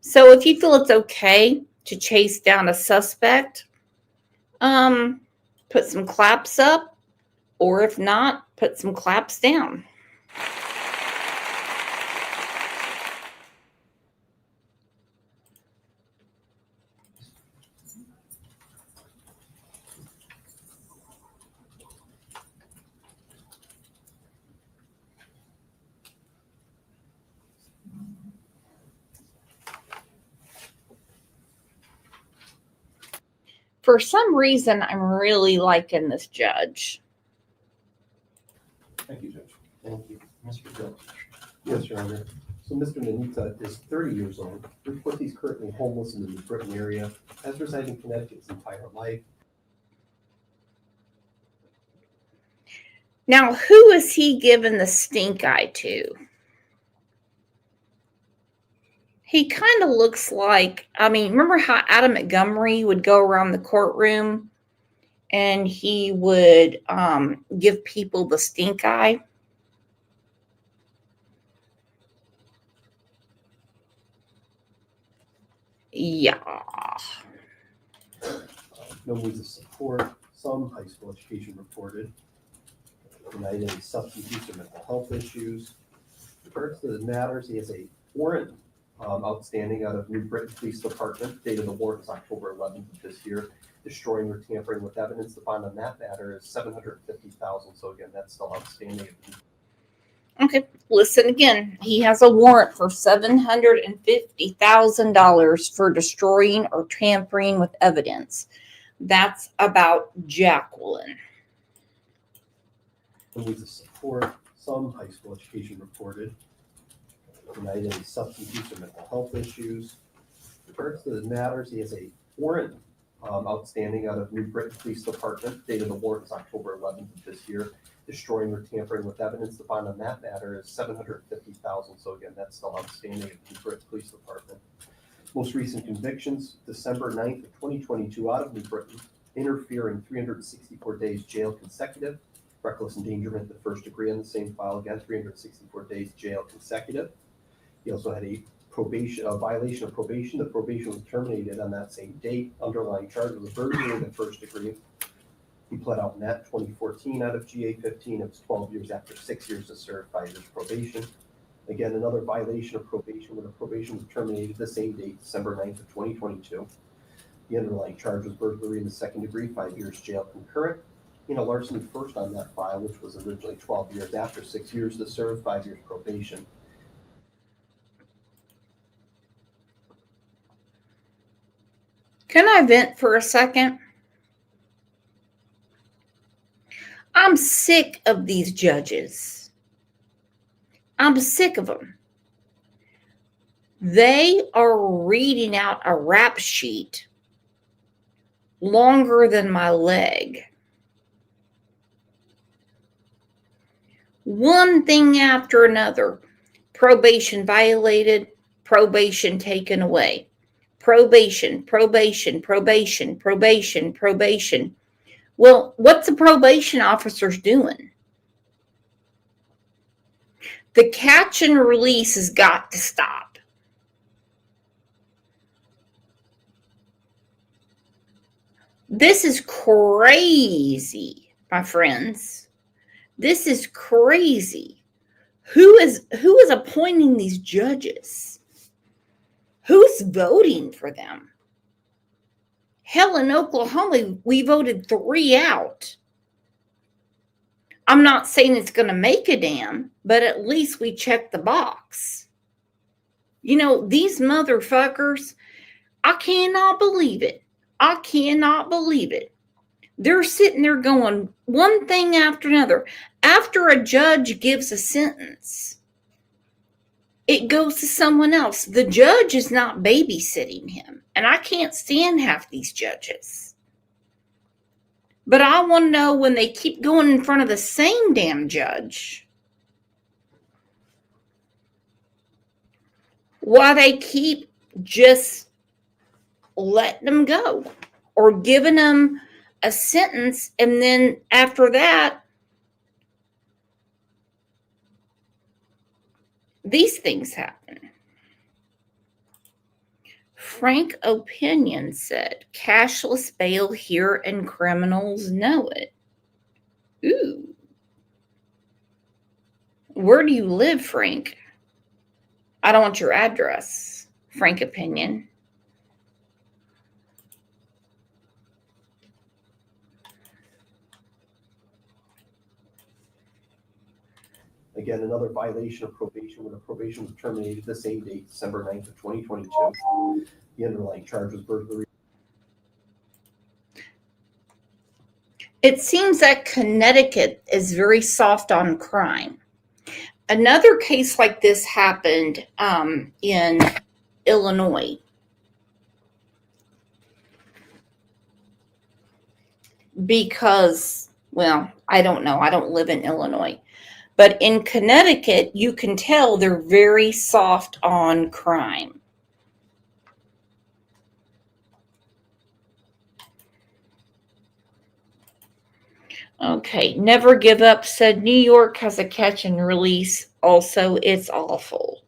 So if you feel it's okay to chase down a suspect, put some claps up, or if not, put some claps down. For some reason, I'm really liking this judge. Thank you, Judge. Thank you. Mr. Jones. Yes, Your Honor. So Mr. Nanita is 30 years old. Reports he's currently homeless in the New Britain area, has resided in Connecticut his entire life. Now, who is he giving the stink eye to? He kind of looks like, remember how Adam Montgomery would go around the courtroom and he would give people the stink eye? Yeah. No means of support. Some high school education reported. Denied any substance use or mental health issues. In regards to the matters, he has a warrant outstanding out of New Britain Police Department. Date of the warrant is October 11th of this year. Destroying or tampering with evidence. The bond on that matter is $750,000. So again, that's still outstanding. Okay, listen again. He has a warrant for $750,000 for destroying or tampering with evidence. That's about Jacqueline. Needs to support some high school education reported. Denied any substance use or mental health issues. In regards to the matters, he has a warrant outstanding out of New Britain Police Department. Date of the warrant is October 11th of this year. Destroying or tampering with evidence. The bond on that matter is $750,000. So again, that's still outstanding at New Britain Police Department. Most recent convictions, December 9th of 2022 out of New Britain. Interfering 364 days jail consecutive. Reckless endangerment, the first degree on the same file, again, 364 days jail consecutive. He also had a violation of probation. The probation was terminated on that same date. Underlying charge was burglary in the first degree. He pled out in that 2014 out of GA 15. It was 12 years after 6 years to serve 5 years probation. Again, another violation of probation where the probation was terminated the same date, December 9th of 2022. The underlying charge was burglary in the second degree, 5 years jail concurrent. Larceny first on that file, which was originally 12 years after 6 years to serve, 5 years probation. Can I vent for a second? I'm sick of these judges. I'm sick of them. They are reading out a rap sheet longer than my leg. One thing after another. Probation violated, probation taken away. Probation, probation, probation, probation, probation. Well, what's the probation officers doing? The catch and release has got to stop. This is crazy, my friends. This is crazy. Who is appointing these judges? Who's voting for them? Hell, in Oklahoma, we voted 3 out. I'm not saying it's going to make a damn, but at least we checked the box. These motherfuckers, I cannot believe it. I cannot believe it. They're sitting there going one thing after another. After a judge gives a sentence, it goes to someone else. The judge is not babysitting him. And I can't stand half these judges. But I want to know when they keep going in front of the same damn judge, why they keep just letting them go or giving them a sentence, and then after that, these things happen. Frank Opinion said, cashless bail here and criminals know it. Ooh. Where do you live, Frank? I don't want your address, Frank Opinion. Again, another violation of probation where the probation was terminated the same date, December 9th of 2022. The underlying charge was burglary. It seems that Connecticut is very soft on crime. Another case like this happened in Illinois. Because, well, I don't know. I don't live in Illinois. But in Connecticut, you can tell they're very soft on crime. Okay, Never Give Up said New York has a catch and release. Also, it's awful.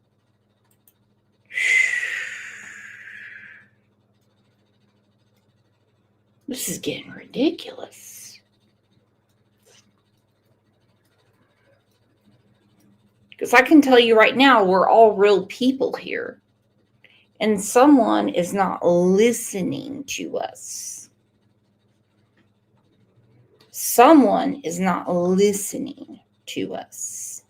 This is getting ridiculous. Because I can tell you right now, we're all real people here. And someone is not listening to us. Someone is not listening to us.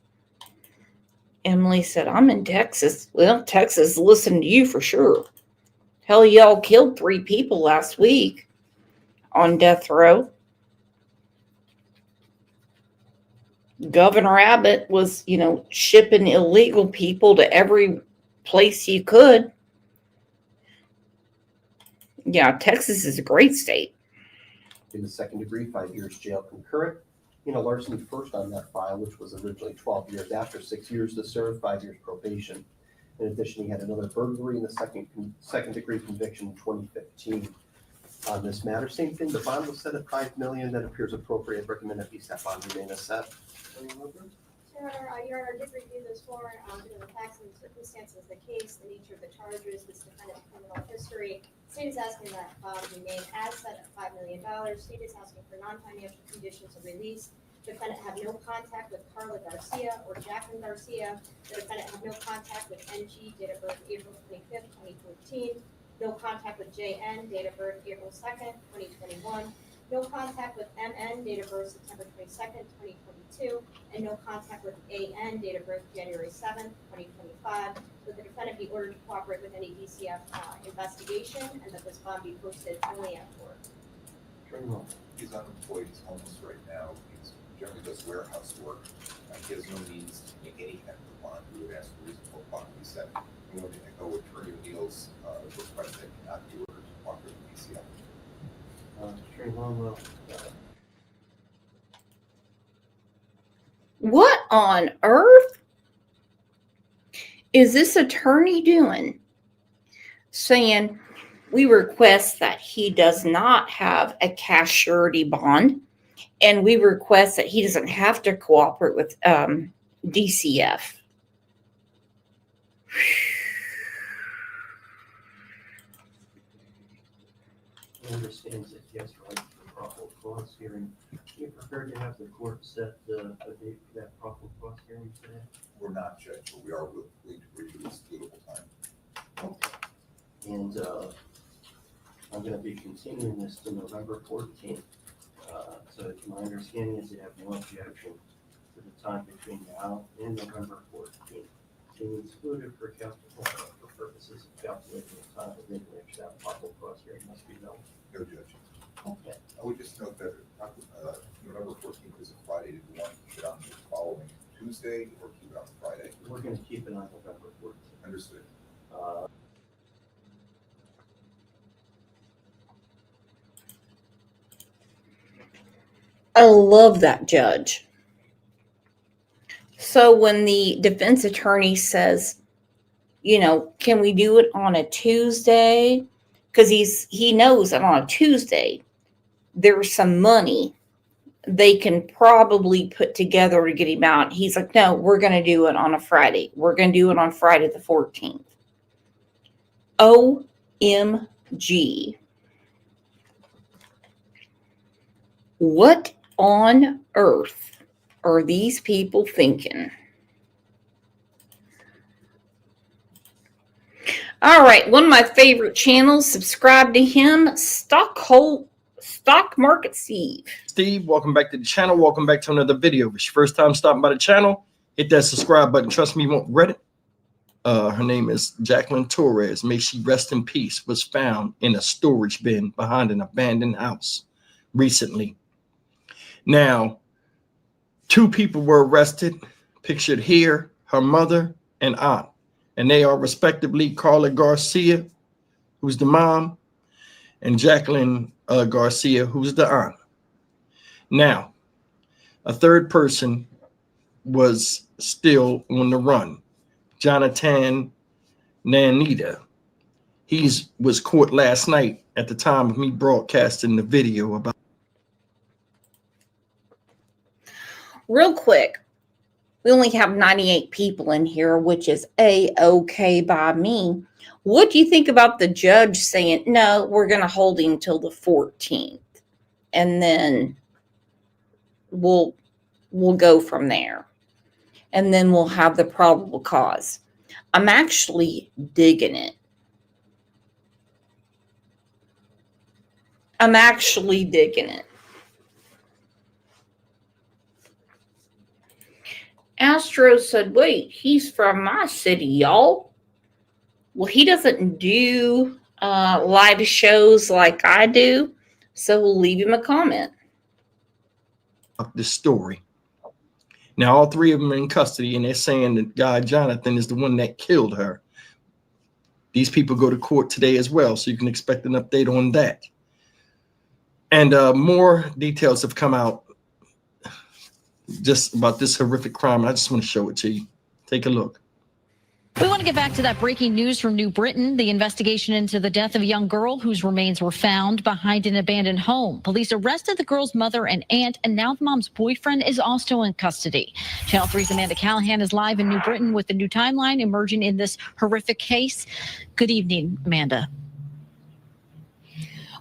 Emily said, I'm in Texas. Well, Texas listened to you for sure. Hell, y'all killed 3 people last week on death row. Governor Abbott was, shipping illegal people to every place you could. Yeah, Texas is a great state. In the second degree, 5 years jail concurrent. Larceny first on that file, which was originally 12 years after 6 years to serve, 5 years probation. In addition, he had another burglary in the second degree conviction in 2015. On this matter, same thing, the bond was set at $5 million. That appears appropriate. Recommend that that bond remain as set. Your Honor, did review this warrant due to the facts and circumstances of the case, the nature of the charges, this defendant's criminal history. State is asking that bond remain as set at $5 million. State is asking for non-financial conditions of release. Defendant have no contact with Carla Garcia or Jacqueline Garcia. The defendant have no contact with NG, date of birth April 25th, 2014. No contact with JN, date of birth April 2nd, 2021. No contact with MN, date of birth September 22nd, 2022. And no contact with AN, date of birth January 7th, 2025. That the defendant be ordered to cooperate with any DCF investigation and that this bond be posted only at court. He's unemployed, he's homeless right now, he's generally does warehouse work. He has no means to make any kind of bond. We would ask for reasonable bond to be set. We want to echo what Attorney O'Neill's request that he not be ordered to cooperate with DCF. Attorney Longwell. What on earth is this attorney doing? Saying we request that he does not have a cash surety bond, and we request that he doesn't have to cooperate with DCF. Understands that yes, right, for probable cause hearing. You're prepared to have the court set a date for that probable cause hearing today? We're not, Judge, but we are willing to reduce suitable time. And I'm going to be continuing this to November 14th. So my understanding is you have no objection to the time between now and November 14th. Being excluded for purposes of calculating the time within which that probable cause hearing must be held. No, Judge. Okay. I would just note that November 14th is a Friday. Do we want to keep it on the following Tuesday or keep it on Friday? We're going to keep it on November 14th. Understood. I love that judge. So when the defense attorney says, can we do it on a Tuesday? Because he knows that on a Tuesday, there's some money they can probably put together to get him out. He's like, no, we're going to do it on a Friday. We're going to do it on Friday the 14th. OMG. What on earth are these people thinking? All right, one of my favorite channels, subscribe to him, Stock Market Steve. Steve, welcome back to the channel. Welcome back to another video. If it's your first time stopping by the channel, hit that subscribe button. Trust me, you won't regret it. Her name is Jacqueline Torres. May she rest in peace. Was found in a storage bin behind an abandoned house recently. Now, 2 people were arrested, pictured here, her mother and aunt. And they are respectively Carla Garcia, who's the mom, and Jacqueline Garcia, who's the aunt. Now, a third person was still on the run, Jonathan Nanita. He was caught last night at the time of me broadcasting the video about. Real quick, we only have 98 people in here, which is A-okay by me. What do you think about the judge saying, no, we're going to hold him till the 14th, and then we'll go from there, and then we'll have the probable cause? I'm actually digging it. I'm actually digging it. Astro said, wait, he's from my city, y'all. Well, he doesn't do live shows like I do, so we'll leave him a comment. The story. Now, all three of them are in custody, and they're saying that guy Jonathan is the one that killed her. These people go to court today as well, so you can expect an update on that. And more details have come out just about this horrific crime. I just want to show it to you. Take a look. We want to get back to that breaking news from New Britain, the investigation into the death of a young girl whose remains were found behind an abandoned home. Police arrested the girl's mother and aunt, and now the mom's boyfriend is also in custody. Channel 3's Amanda Callahan is live in New Britain with the new timeline emerging in this horrific case. Good evening, Amanda.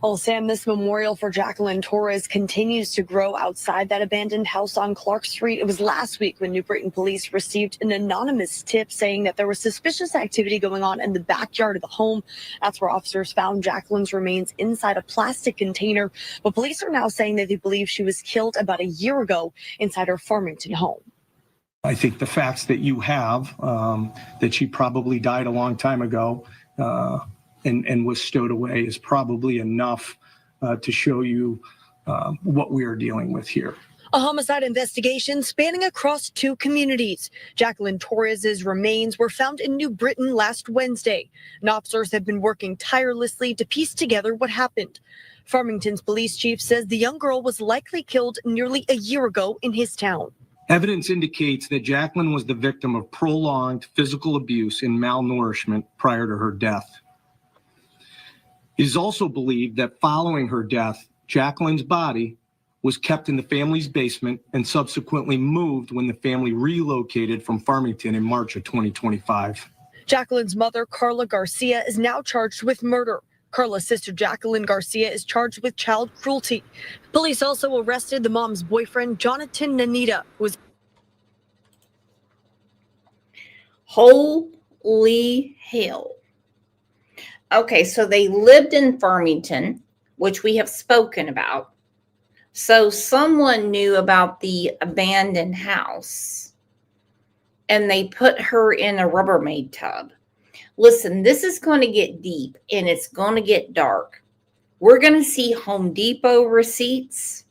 Well, Sam, this memorial for Jacqueline Torres continues to grow outside that abandoned house on Clark Street. It was last week when New Britain police received an anonymous tip saying that there was suspicious activity going on in the backyard of the home. That's where officers found Jacqueline's remains inside a plastic container. But police are now saying that they believe she was killed about a year ago inside her Farmington home. I think the facts that you have, that she probably died a long time ago, and was stowed away is probably enough to show you what we are dealing with here. A homicide investigation spanning across two communities. Jacqueline Torres's remains were found in New Britain last Wednesday, and officers have been working tirelessly to piece together what happened. Farmington's police chief says the young girl was likely killed nearly a year ago in his town. Evidence indicates that Jacqueline was the victim of prolonged physical abuse and malnourishment prior to her death. It is also believed that following her death, Jacqueline's body was kept in the family's basement and subsequently moved when the family relocated from Farmington in March of 2025. Jacqueline's mother, Carla Garcia, is now charged with murder. Carla's sister, Jacqueline Garcia, is charged with child cruelty. Police also arrested the mom's boyfriend, Jonathan Nanita, who was... Holy hell. Okay, so they lived in Farmington, which we have spoken about. So someone knew about the abandoned house, and they put her in a Rubbermaid tub. Listen, this is going to get deep, and it's going to get dark. We're going to see Home Depot receipts.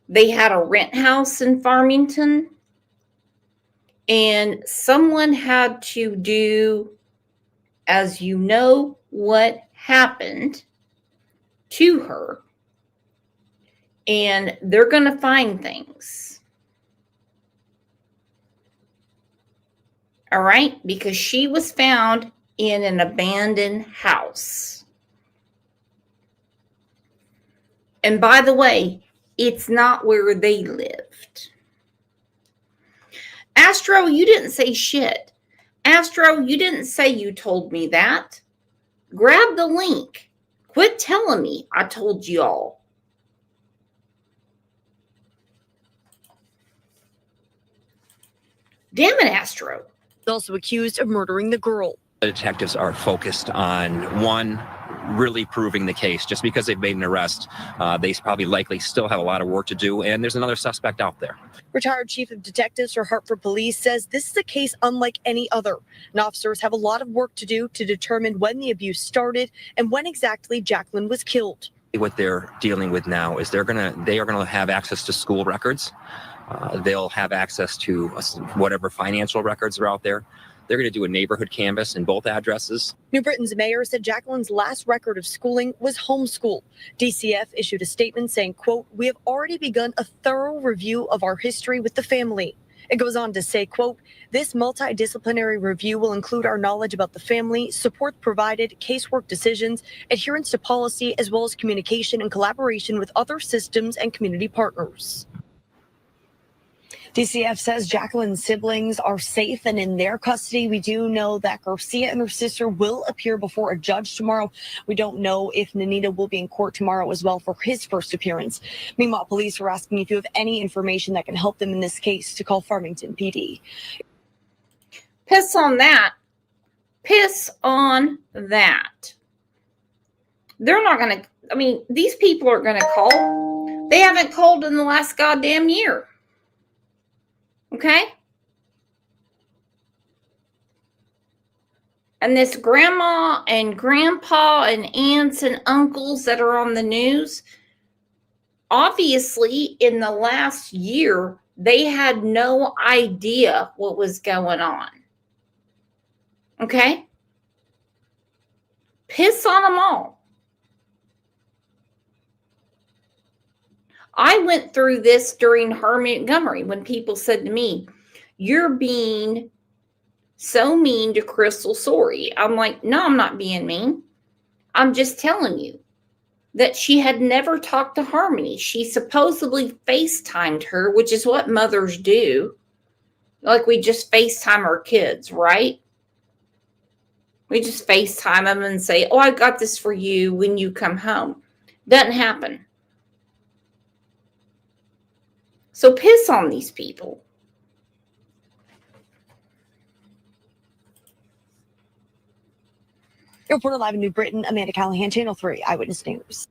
They had a rent house in Farmington, and someone had to do, as you know, what happened to her. And they're going to find things. All right? Because she was found in an abandoned house. And by the way, it's not where they lived. Astro, you didn't say shit. Astro, you didn't say you told me that. Grab the link. Quit telling me I told you all. Damn it, Astro. Also accused of murdering the girl. The detectives are focused on, one, really proving the case. Just because they've made an arrest, they probably likely still have a lot of work to do, and there's another suspect out there. Retired Chief of Detectives for Hartford Police says this is a case unlike any other, and officers have a lot of work to do to determine when the abuse started and when exactly Jacqueline was killed. What they're dealing with now is they are gonna have access to school records. They'll have access to whatever financial records are out there. They're going to do a neighborhood canvass in both addresses. New Britain's mayor said Jacqueline's last record of schooling was homeschool. DCF issued a statement saying, quote, "We have already begun a thorough review of our history with the family." It goes on to say, quote, "This multidisciplinary review will include our knowledge about the family, support provided, casework decisions, adherence to policy, as well as communication and collaboration with other systems and community partners." DCF says Jacqueline's siblings are safe and in their custody. We do know that Garcia and her sister will appear before a judge tomorrow. We don't know if Nanita will be in court tomorrow as well for his first appearance. Meanwhile, police are asking if you have any information that can help them in this case to call Farmington PD. Piss on that. Piss on that. They're not going to, I mean, these people are going to call. They haven't called in the last goddamn year. Okay? And this grandma and grandpa and aunts and uncles that are on the news, obviously in the last year, they had no idea what was going on. Okay? Piss on them all. I went through this during Harvey Montgomery when people said to me, "You're being so mean to Crystal Sorey." I'm like, no, I'm not being mean. I'm just telling you that she had never talked to Harmony. She supposedly FaceTimed her, which is what mothers do. Like we just FaceTime our kids, right? We just FaceTime them and say, "Oh, I got this for you when you come home." Doesn't happen. So piss on these people. Reporter live in New Britain, Amanda Callahan, Channel 3 Eyewitness News.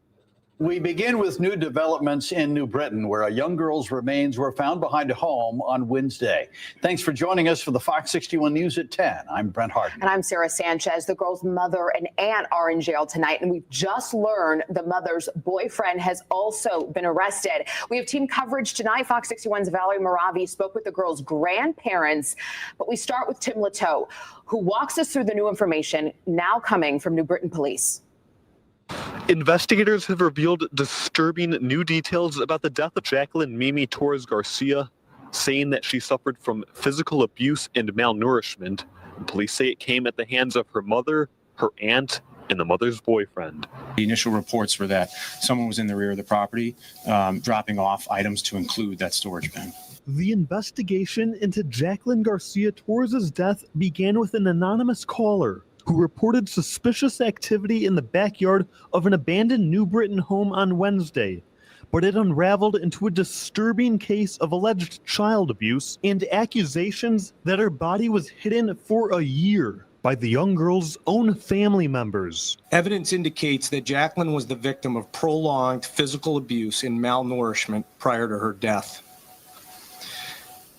We begin with new developments in New Britain, where a young girl's remains were found behind a home on Wednesday. Thanks for joining us for the Fox 61 News at 10. I'm Brent Harden. And I'm Sarah Sanchez. The girl's mother and aunt are in jail tonight, and we've just learned the mother's boyfriend has also been arrested. We have team coverage tonight. Fox 61's Valerie Moravi spoke with the girl's grandparents, but we start with Tim Latow, who walks us through the new information now coming from New Britain Police. Investigators have revealed disturbing new details about the death of Jacqueline Mimi Torres Garcia, saying that she suffered from physical abuse and malnourishment. And police say it came at the hands of her mother, her aunt, and the mother's boyfriend. The initial reports were that someone was in the rear of the property dropping off items to include that storage bin. The investigation into Jacqueline Garcia Torres' death began with an anonymous caller who reported suspicious activity in the backyard of an abandoned New Britain home on Wednesday. But it unraveled into a disturbing case of alleged child abuse and accusations that her body was hidden for a year by the young girl's own family members. Evidence indicates that Jacqueline was the victim of prolonged physical abuse and malnourishment prior to her death.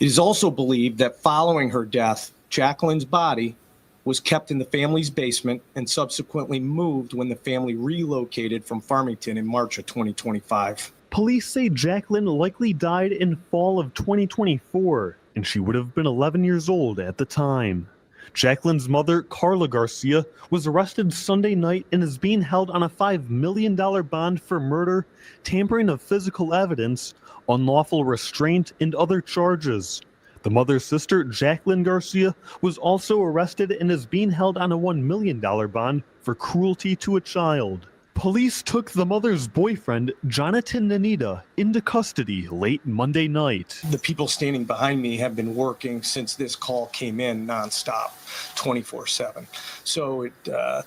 It is also believed that following her death, Jacqueline's body was kept in the family's basement and subsequently moved when the family relocated from Farmington in March of 2025. Police say Jacqueline likely died in fall of 2024, and she would have been 11 years old at the time. Jacqueline's mother, Carla Garcia, was arrested Sunday night and is being held on a $5 million bond for murder, tampering of physical evidence, unlawful restraint, and other charges. The mother's sister, Jacqueline Garcia, was also arrested and is being held on a $1 million bond for cruelty to a child. Police took the mother's boyfriend, Jonathan Nanita, into custody late Monday night. The people standing behind me have been working since this call came in nonstop, 24/7. So it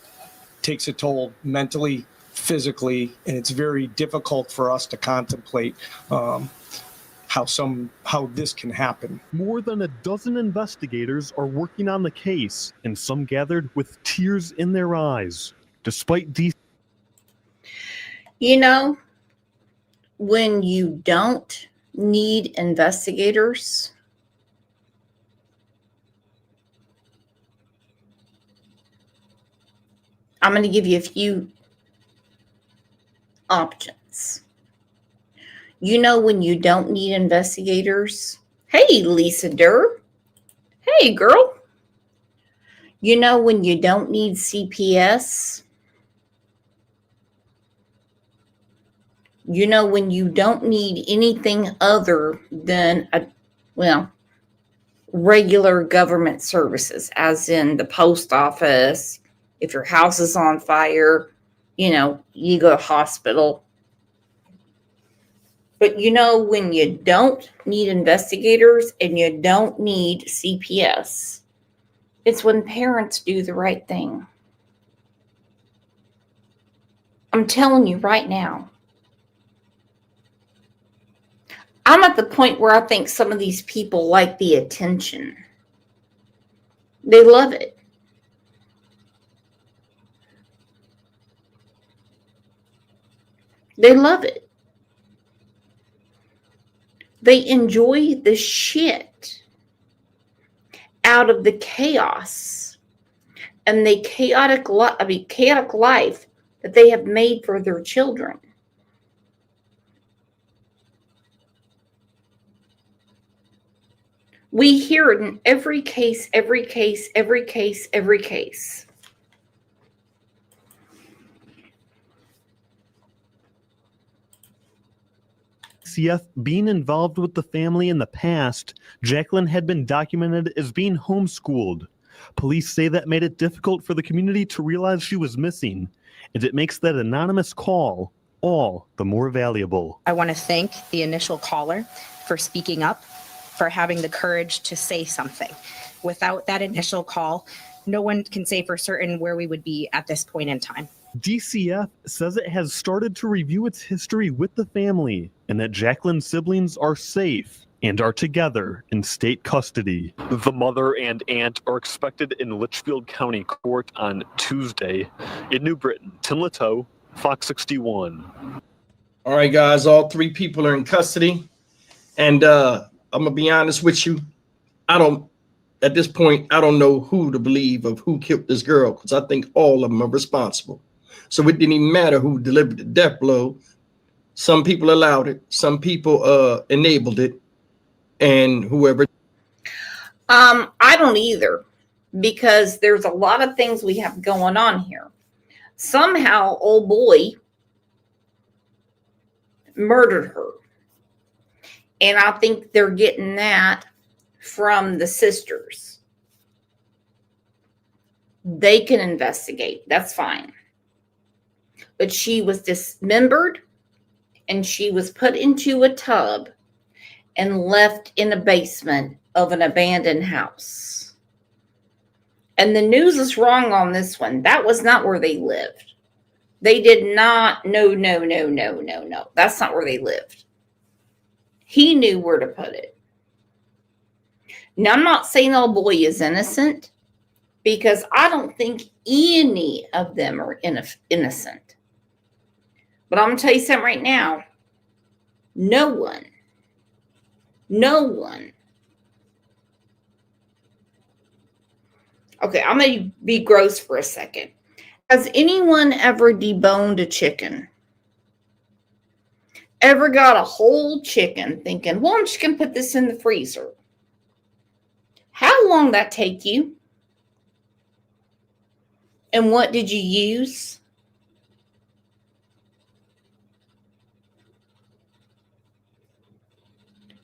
takes a toll mentally, physically, and it's very difficult for us to contemplate how this can happen. More than a dozen investigators are working on the case, and some gathered with tears in their eyes. Despite these, you know, when you don't need investigators, I'm going to give you a few options. You know, when you don't need investigators, hey, Lisa Durr. Hey, girl. You know, when you don't need CPS, you know, when you don't need anything other than regular government services, as in the post office, if your house is on fire, you know, you go to hospital. But you know, when you don't need investigators and you don't need CPS, it's when parents do the right thing. I'm telling you right now. I'm at the point where I think some of these people like the attention. They love it. They love it. They enjoy the shit out of the chaos and the chaotic life that they have made for their children. We hear it in every case. DCF being involved with the family in the past, Jacqueline had been documented as being homeschooled. Police say that made it difficult for the community to realize she was missing, and it makes that anonymous call all the more valuable. I want to thank the initial caller for speaking up, for having the courage to say something. Without that initial call, no one can say for certain where we would be at this point in time. DCF says it has started to review its history with the family and that Jacqueline's siblings are safe and are together in state custody. The mother and aunt are expected in Litchfield County Court on Tuesday. In New Britain, Tim Latow, Fox 61. All right, guys, all three people are in custody. And I'm going to be honest with you. At this point, I don't know who to believe of who killed this girl, because I think all of them are responsible. So it didn't even matter who delivered the death blow. Some people allowed it. Some people enabled it. And whoever. I don't either, because there's a lot of things we have going on here. Somehow, old boy murdered her. And I think they're getting that from the sisters. They can investigate. That's fine. But she was dismembered and she was put into a tub and left in the basement of an abandoned house. And the news is wrong on this one. That was not where they lived. They did not. No. That's not where they lived. He knew where to put it. Now, I'm not saying old boy is innocent, because I don't think any of them are innocent. But I'm going to tell you something right now. No one. Okay, I'm going to be gross for a second. Has anyone ever deboned a chicken? Ever got a whole chicken thinking, well, I'm just going to put this in the freezer? How long that take you? And what did you use?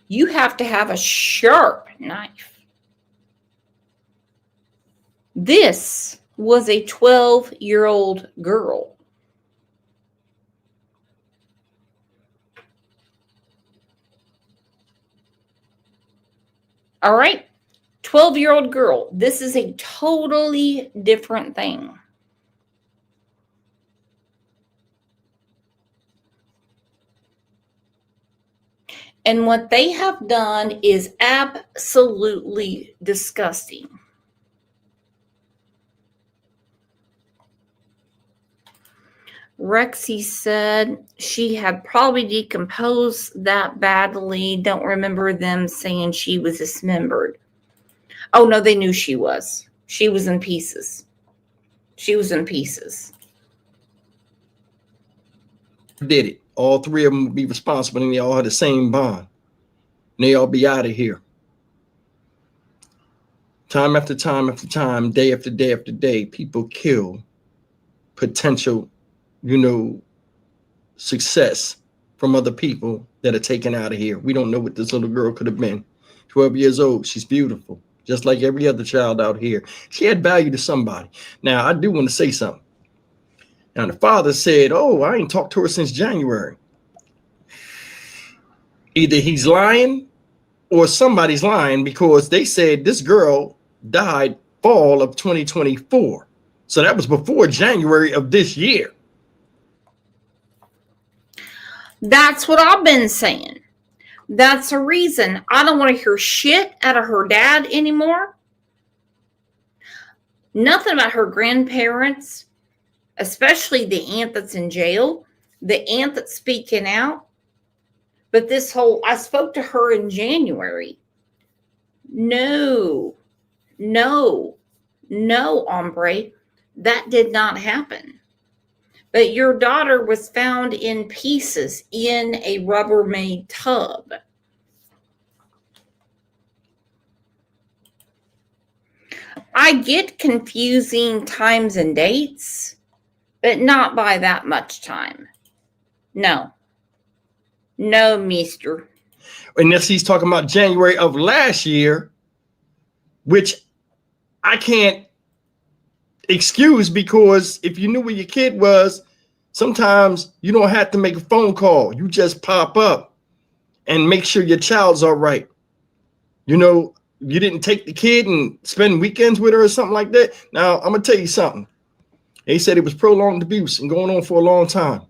You have to have a sharp knife. This was a 12-year-old girl. All right, 12-year-old girl. This is a totally different thing. And what they have done is absolutely disgusting. Rexy said she had probably decomposed that badly. Don't remember them saying she was dismembered. Oh, no, they knew she was. She was in pieces. Did it. All three of them would be responsible, and they all had the same bond. And they all be out of here. Time after time after time, day after day after day, people kill potential, success from other people that are taken out of here. We don't know what this little girl could have been. 12 years old. She's beautiful, just like every other child out here. She had value to somebody. Now, I do want to say something. Now, the father said, oh, I ain't talked to her since January. Either he's lying or somebody's lying, because they said this girl died fall of 2024. So that was before January of this year. That's what I've been saying. That's the reason I don't want to hear shit out of her dad anymore. Nothing about her grandparents, especially the aunt that's in jail. the aunt that's speaking out. But this whole, I spoke to her in January. No, hombre, that did not happen. But your daughter was found in pieces in a Rubbermaid tub. I get confusing times and dates, but not by that much time. No, mister. Unless he's talking about January of last year, which I can't excuse, because if you knew where your kid was, sometimes you don't have to make a phone call. You just pop up and make sure your child's all right. You know, you didn't take the kid and spend weekends with her or something like that. Now, I'm going to tell you something. They said it was prolonged abuse and going on for a long time.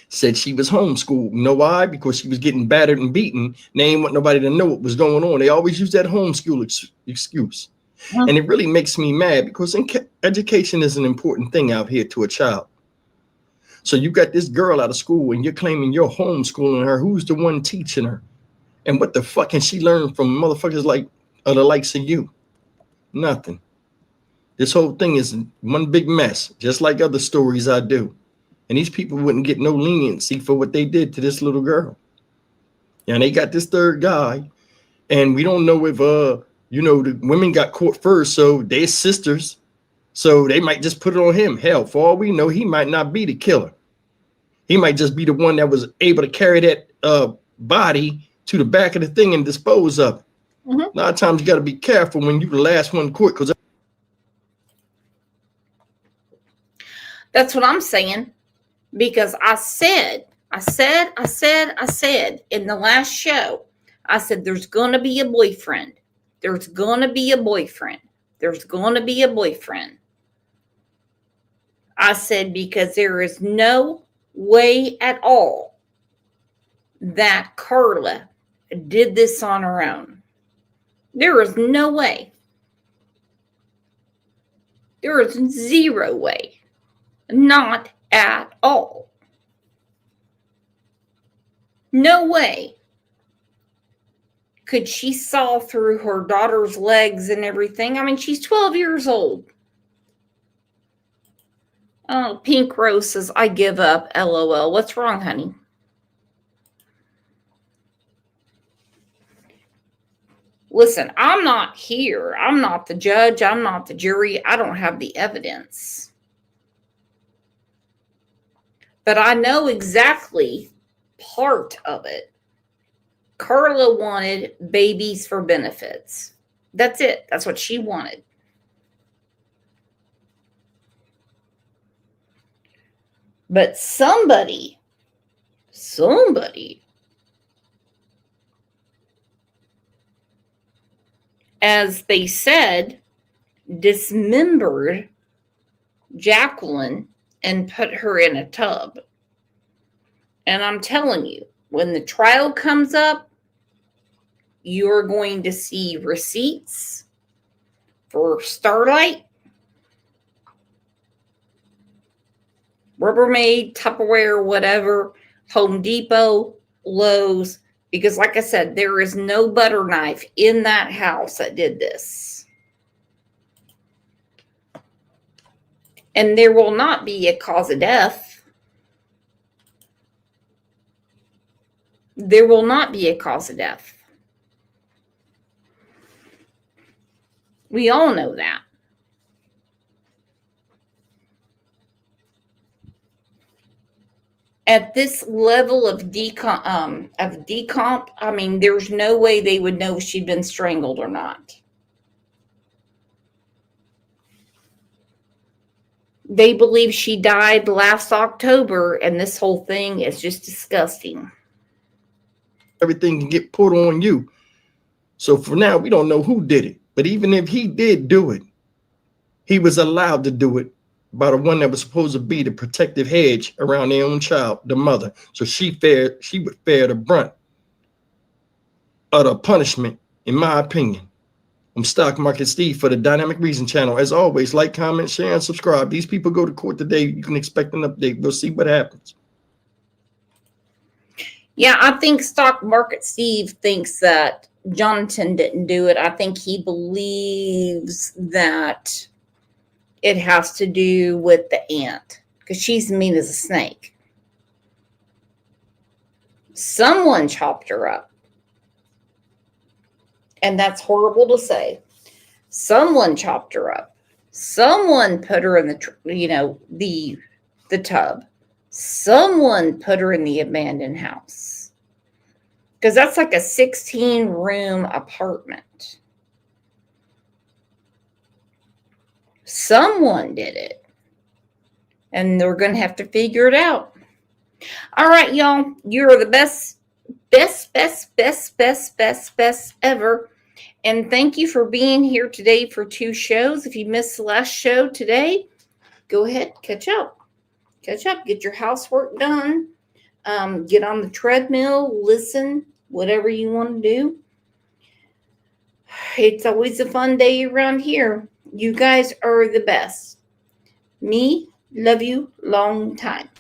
Said she was homeschooled. You know why? Because she was getting battered and beaten. And they ain't want nobody to know what was going on. They always use that homeschool excuse. And it really makes me mad, because education is an important thing out here to a child. So you got this girl out of school and you're claiming you're homeschooling her. Who's the one teaching her? And what the fuck can she learn from motherfuckers like the likes of you? Nothing. This whole thing is one big mess, just like other stories I do. And these people wouldn't get no leniency for what they did to this little girl. And they got this third guy, and we don't know if the women got caught first, so they're sisters. So they might just put it on him. Hell, for all we know, he might not be the killer. He might just be the one that was able to carry that body to the back of the thing and dispose of it. A lot of times you got to be careful when you're the last one caught, because that's what I'm saying. Because I said in the last show, I said, there's going to be a boyfriend. There's going to be a boyfriend. There's going to be a boyfriend. I said, because there is no way at all that Carla did this on her own. There is no way. There is zero way. Not at all. No way could she saw through her daughter's legs and everything. I mean, she's 12 years old. Oh, Pink Rose says, I give up, LOL. What's wrong, honey? Listen, I'm not here. I'm not the judge. I'm not the jury. I don't have the evidence. But I know exactly part of it. Carla wanted babies for benefits. That's it. That's what she wanted. But somebody, as they said, dismembered Jacqueline and put her in a tub. And I'm telling you, when the trial comes up, you're going to see receipts for Starlight, Rubbermaid, Tupperware, whatever, Home Depot, Lowe's, because like I said, there is no butter knife in that house that did this. And there will not be a cause of death. There will not be a cause of death. We all know that. At this level of decomp, I mean, there's no way they would know if she'd been strangled or not. They believe she died last October, and this whole thing is just disgusting. Everything can get put on you. So for now, we don't know who did it. But even if he did do it, he was allowed to do it by the one that was supposed to be the protective hedge around their own child, the mother. So she would bear the brunt of the punishment, in my opinion. I'm Stock Market Steve for the Dynamic Reason channel. As always, like, comment, share, and subscribe. These people go to court today. You can expect an update. We'll see what happens. Yeah, I think Stock Market Steve thinks that Jonathan didn't do it. I think he believes that it has to do with the aunt because she's mean as a snake. Someone chopped her up. And that's horrible to say. Someone chopped her up. Someone put her in the tub. Someone put her in the abandoned house. Because that's like a 16-room apartment. Someone did it. And they're going to have to figure it out. All right, y'all. You're the best ever. And thank you for being here today for 2 shows. If you missed the last show today, go ahead, catch up. Catch up. Get your housework done. Get on the treadmill. Listen. Whatever you want to do. It's always a fun day around here. You guys are the best. Me, love you, long time.